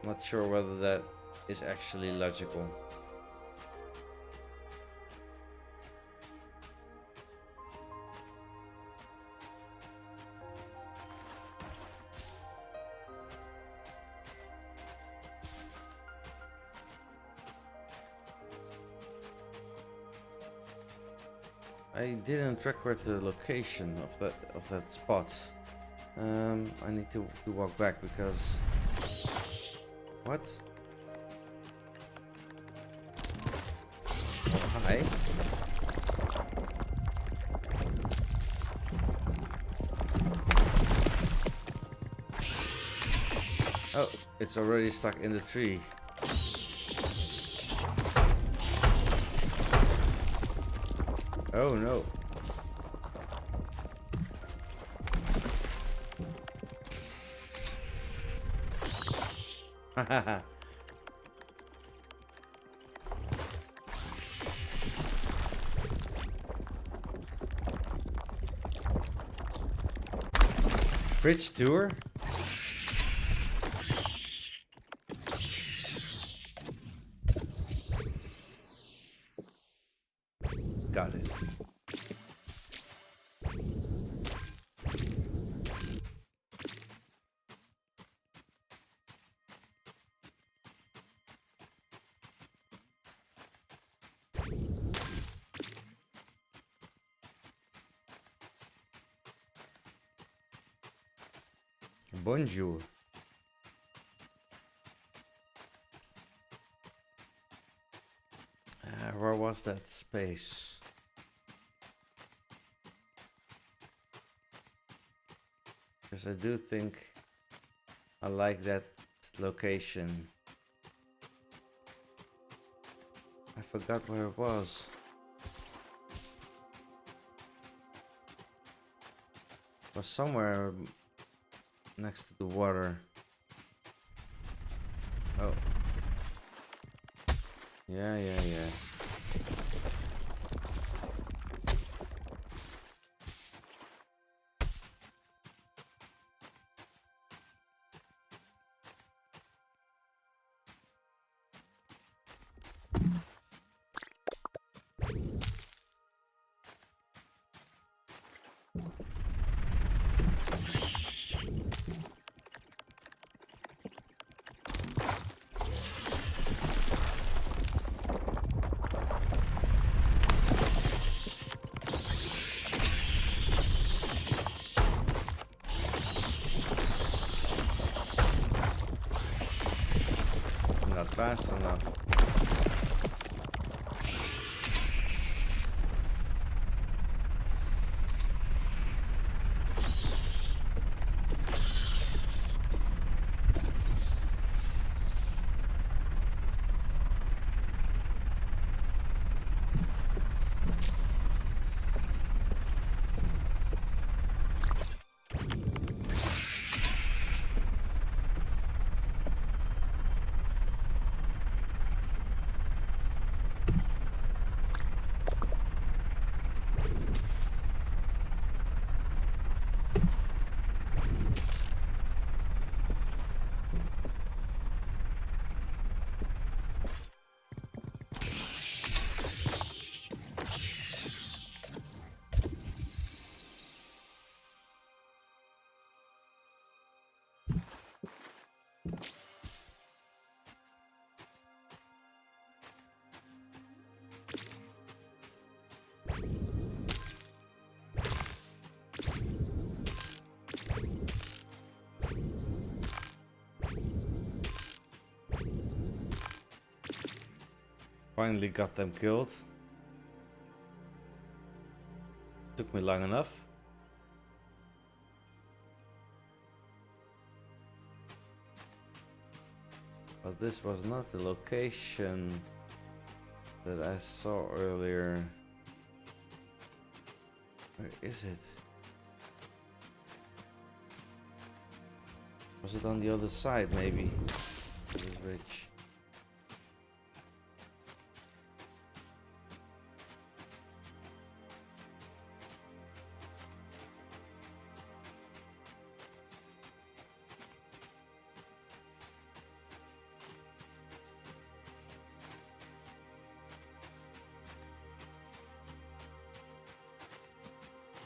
Not sure whether that is actually logical. I didn't record the location of that spot. I need to walk back because what? Oh, hi. Oh, it's already stuck in the tree. Oh no. Hahaha. Bridge tour? Got it. Bonjour. Where was that space? Because I do think I like that location. I forgot where it was. It was somewhere next to the water. Oh. Yeah. Not fast enough. Finally got them killed. Took me long enough. But this was not the location that I saw earlier. Where is it? Was it on the other side, maybe? This ridge.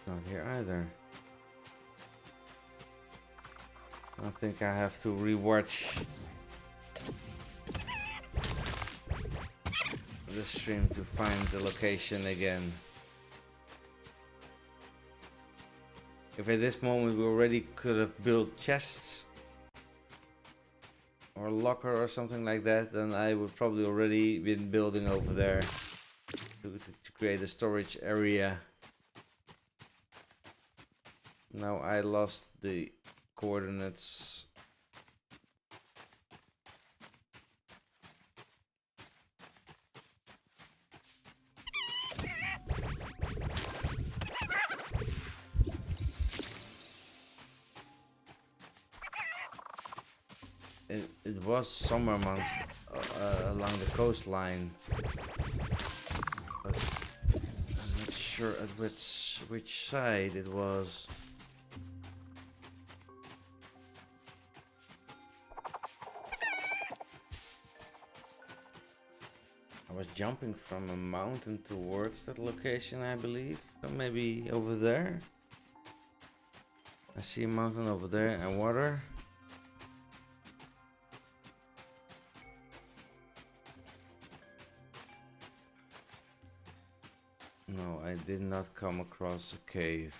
Not here either. I think I have to rewatch the stream to find the location again. If at this moment we already could have built chests or a locker or something like that, then I would probably already been building over there to create a storage area. Now I lost the coordinates. It was somewhere amongst, along the coastline, but I'm not sure at which side it was. I was jumping from a mountain towards that location, I believe. So maybe over there. I see a mountain over there and water. No, I did not come across a cave.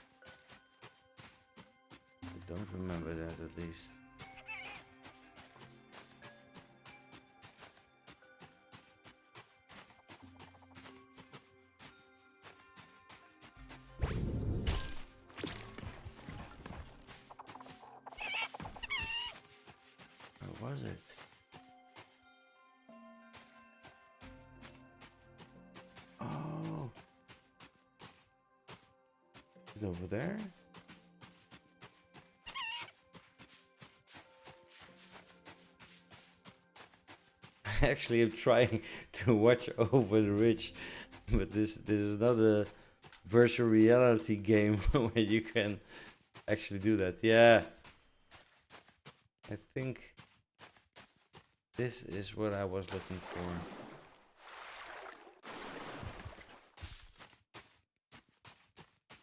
I don't remember that at least. Where was it? Oh. Is it over there? I actually am trying to watch over the ridge, but this is not a virtual reality game where you can actually do that. Yeah. I think this is what I was looking for.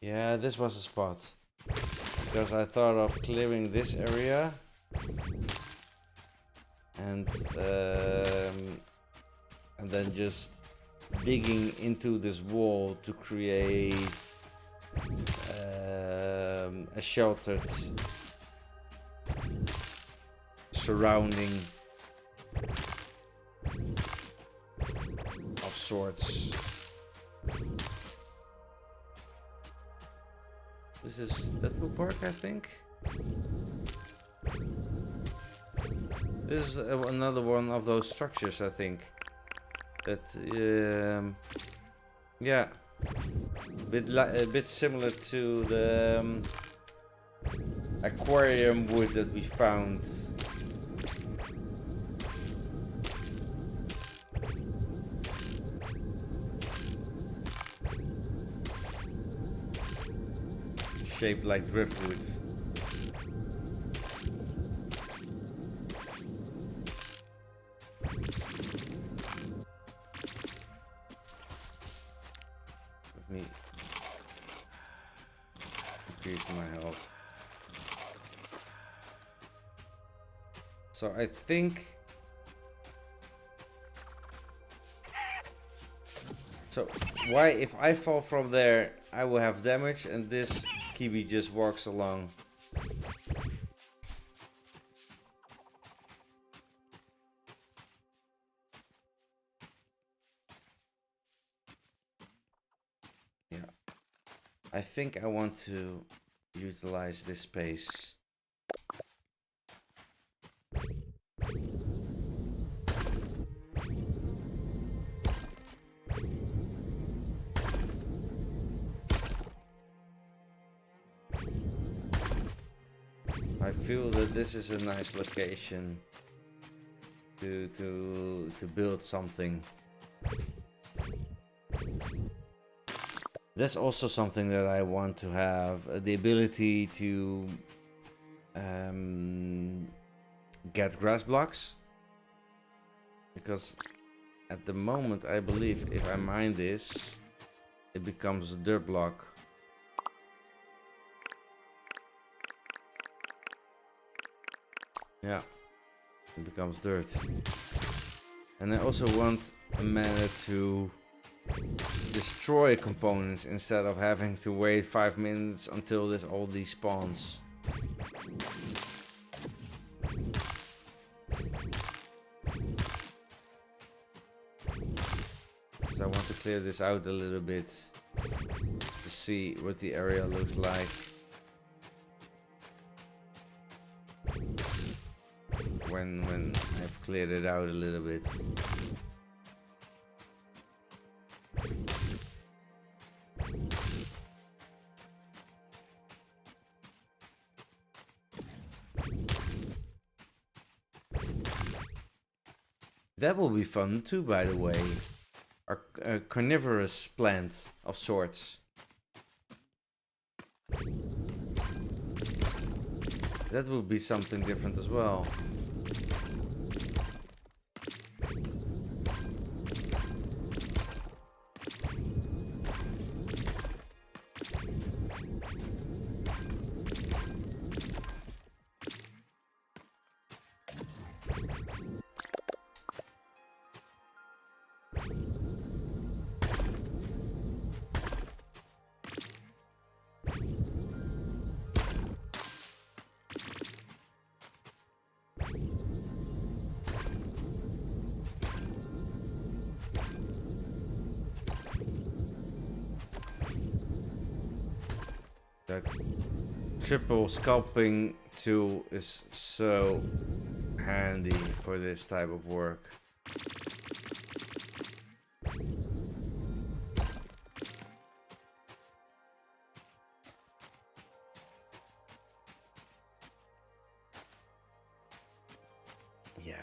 Yeah, this was a spot. Because I thought of clearing this area and then just digging into this wall to create a sheltered surrounding of sorts. This is Deadpool Park, I think. This is another one of those structures, I think. That, yeah, a bit similar to the aquarium wood that we found. Shaped like driftwood. Let me increase my health. So I think. So why, if I fall from there, I will have damage, and this Kiwi just walks along. I think I want to utilize this space. I feel that this is a nice location to build something. That's also something that I want to have, the ability to get grass blocks. Because at the moment, I believe if I mine this, it becomes a dirt block. Yeah, it becomes dirt. And I also want a manner to destroy components instead of having to wait 5 minutes until this all despawns. So I want to clear this out a little bit to see what the area looks like. When I've cleared it out a little bit. That will be fun too, by the way. A carnivorous plant of sorts. That would be something different as well. That triple sculpting tool is so handy for this type of work. Yeah.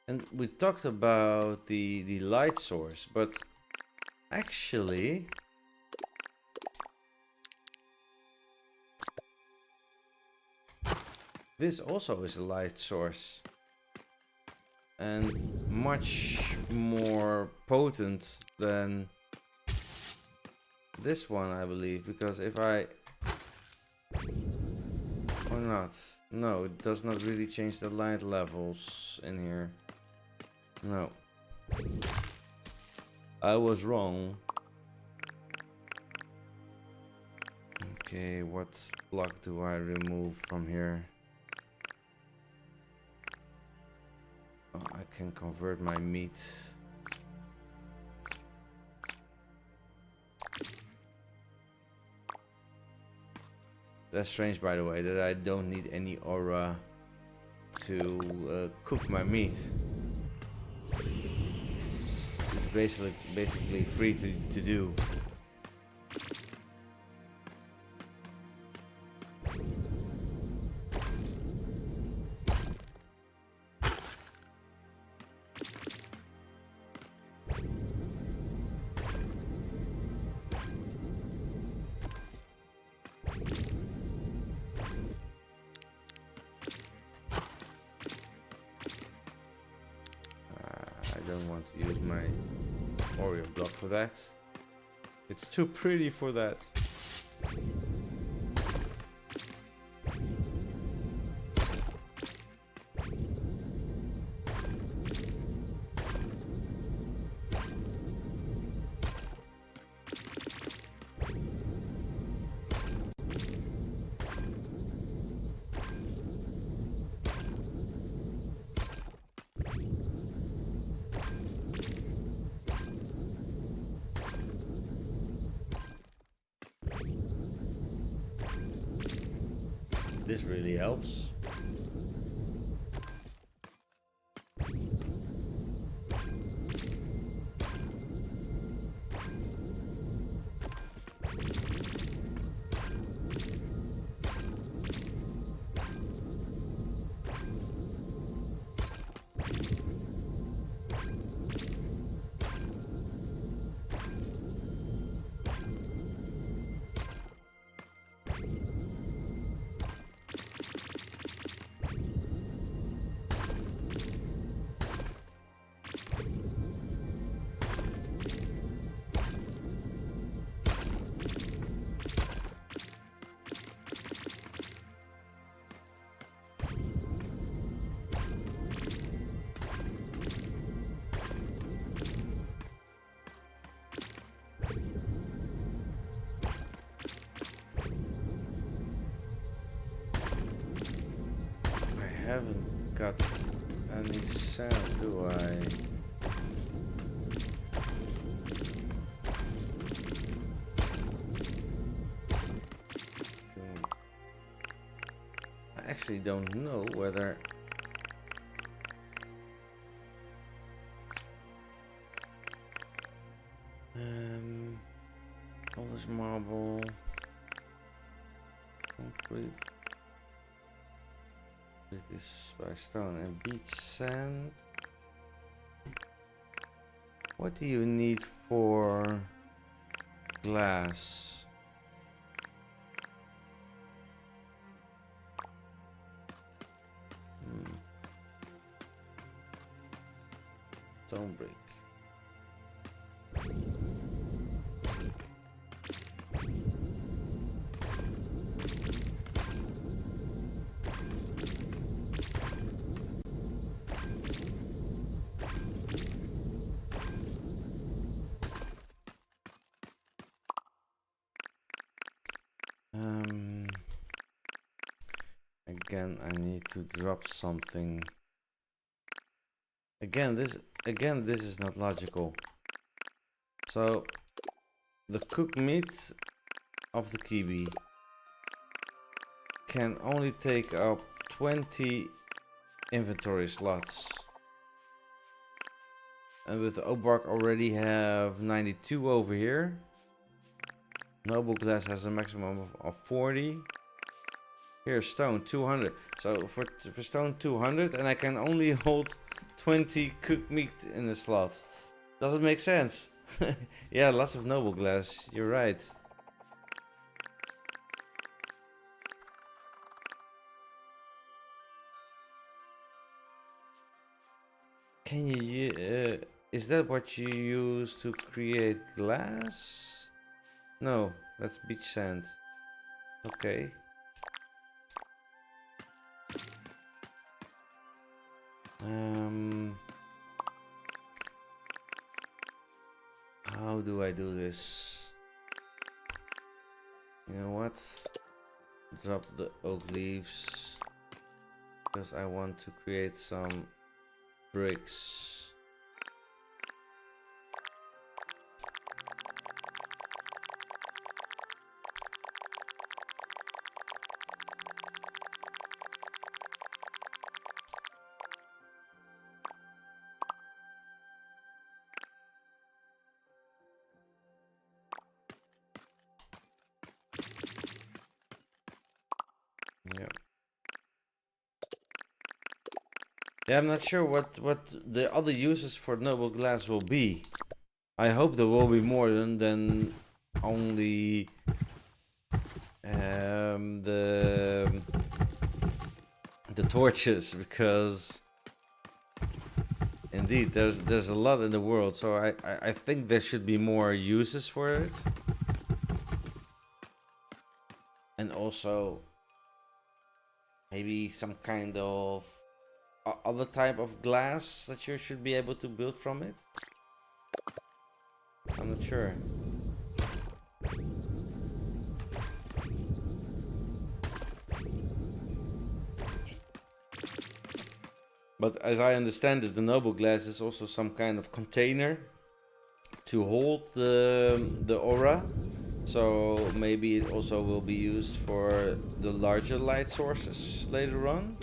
And we talked about the light source, but actually this also is a light source and much more potent than this one, I believe, because if I or not, no, it does not really change the light levels in here. No, I was wrong. Okay, what block do I remove from here? Oh, I can convert my meat. That's strange, by the way, that I don't need any aura to cook my meat. It's basically free to do. don't want to use my Oreo block for that. It's too pretty for that. This really helps. I haven't got any sound, do I? I actually don't know whether polished marble, concrete. It is by stone and beach sand. What do you need for glass? Stone brick. Again, I need to drop something. Again, this is not logical. So, the cooked meat of the kiwi can only take up 20 inventory slots. And with the oak bark already have 92 over here. Noble glass has a maximum of 40. Here's stone 200. So for stone 200, and I can only hold 20 cooked meat in the slot. Doesn't make sense. Yeah, lots of noble glass. You're right. Can you? Is that what you use to create glass? No, that's beach sand. Okay. How do I do this? You know what? Drop the oak leaves because I want to create some bricks. Yeah, I'm not sure what the other uses for noble glass will be. I hope there will be more than only the torches, because in indeed. There's a lot in the world, so I think there should be more uses for it. And also maybe some kind of other type of glass that you should be able to build from it. I'm not sure. But as I understand it, the noble glass is also some kind of container to hold the aura. So maybe it also will be used for the larger light sources later on.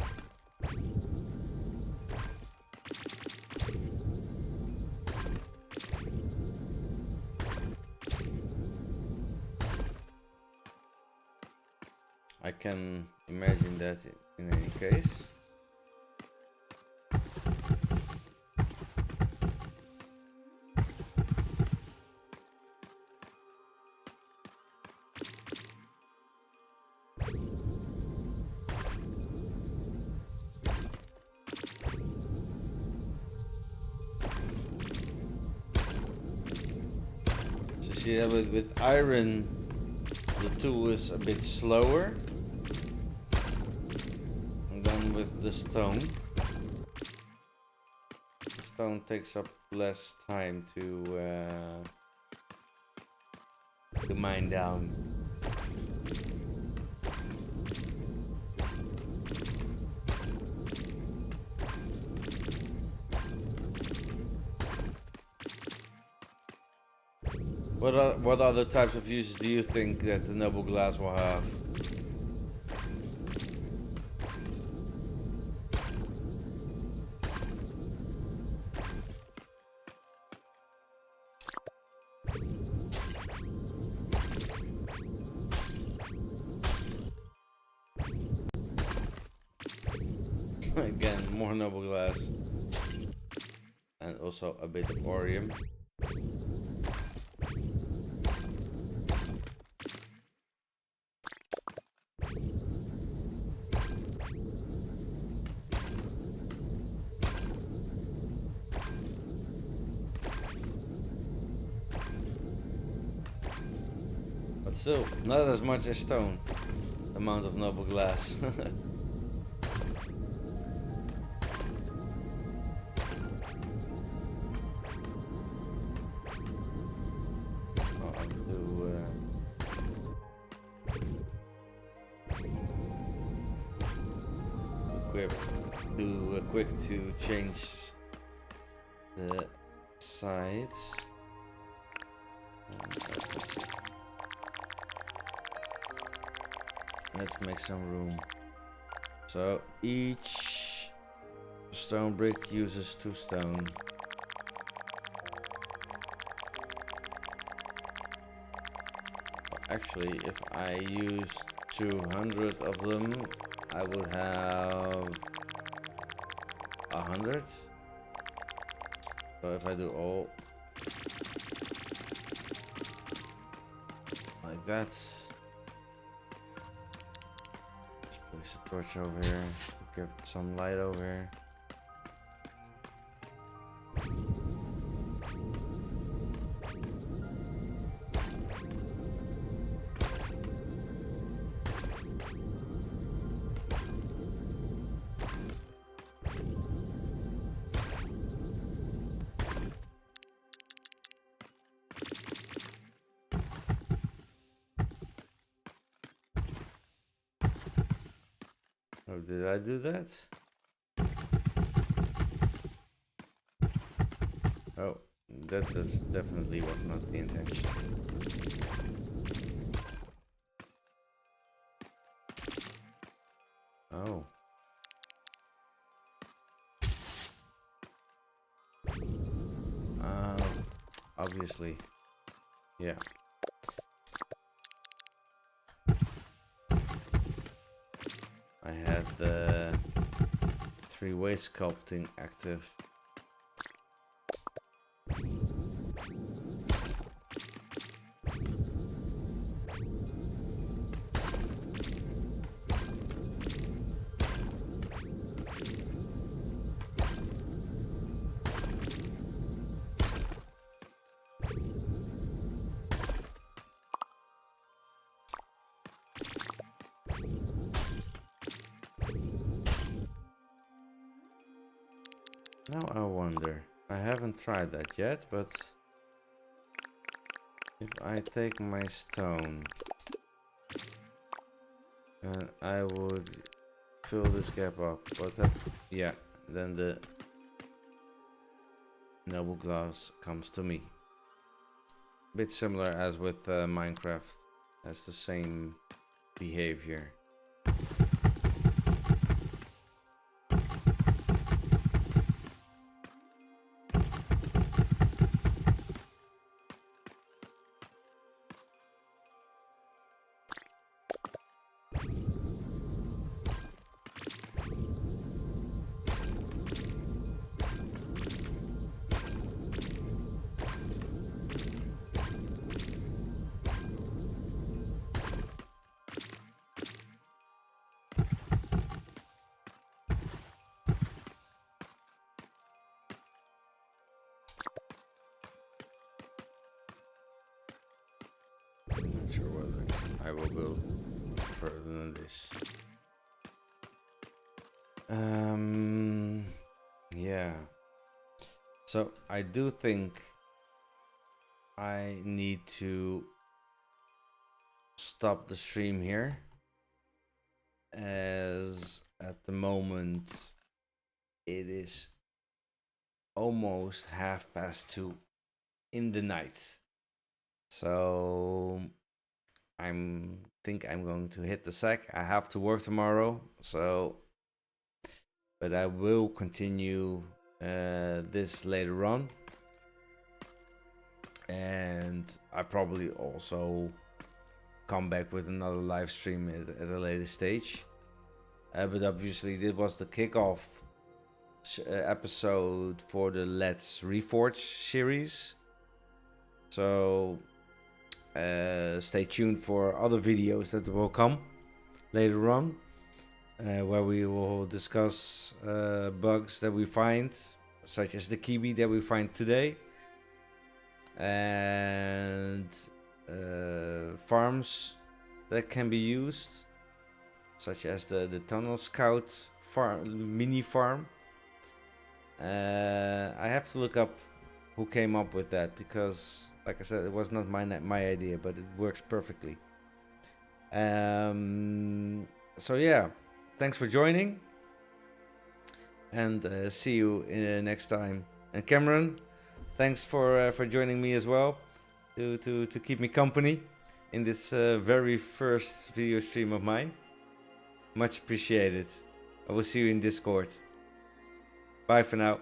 I can imagine that in any case. So see, with iron, the tool is a bit slower than with the stone. Stone takes up less time to mine down. What other types of uses do you think that the noble glass will have? Again, more noble glass. And also a bit of orium. But still, not as much as stone. Amount of noble glass. Quick to change the sides. Let's make some room. So each stone brick uses 2 stone. Actually, if I use 200 of them, I would have 100. So if I do all like that, let's place a torch over here, get some light over here. Oh, did I do that? Oh, that definitely was not the intention. Oh. Obviously. Yeah. I had the 3-way sculpting active. Now I wonder. I haven't tried that yet, but if I take my stone and I would fill this gap up, but that, yeah, then the noble glass comes to me. Bit similar as with Minecraft, has the same behavior. Not sure whether I will go further than this. Yeah. So I do think I need to stop the stream here, as at the moment it is almost 2:30 in the night. So think I'm going to hit the sack. I have to work tomorrow, so but I will continue this later on, and I probably also come back with another live stream at a later stage. But obviously, this was the kickoff episode for the Let's Reforj series. So stay tuned for other videos that will come later on, where we will discuss bugs that we find, such as the kiwi that we find today, and farms that can be used, such as the Tunnel Scout farm, mini farm. I have to look up who came up with that, because like I said, it was not my idea, but it works perfectly. So yeah, thanks for joining, and see you next time. And Cameron, thanks for joining me as well, to keep me company in this very first video stream of mine. Much appreciated. I will see you in Discord. Bye for now.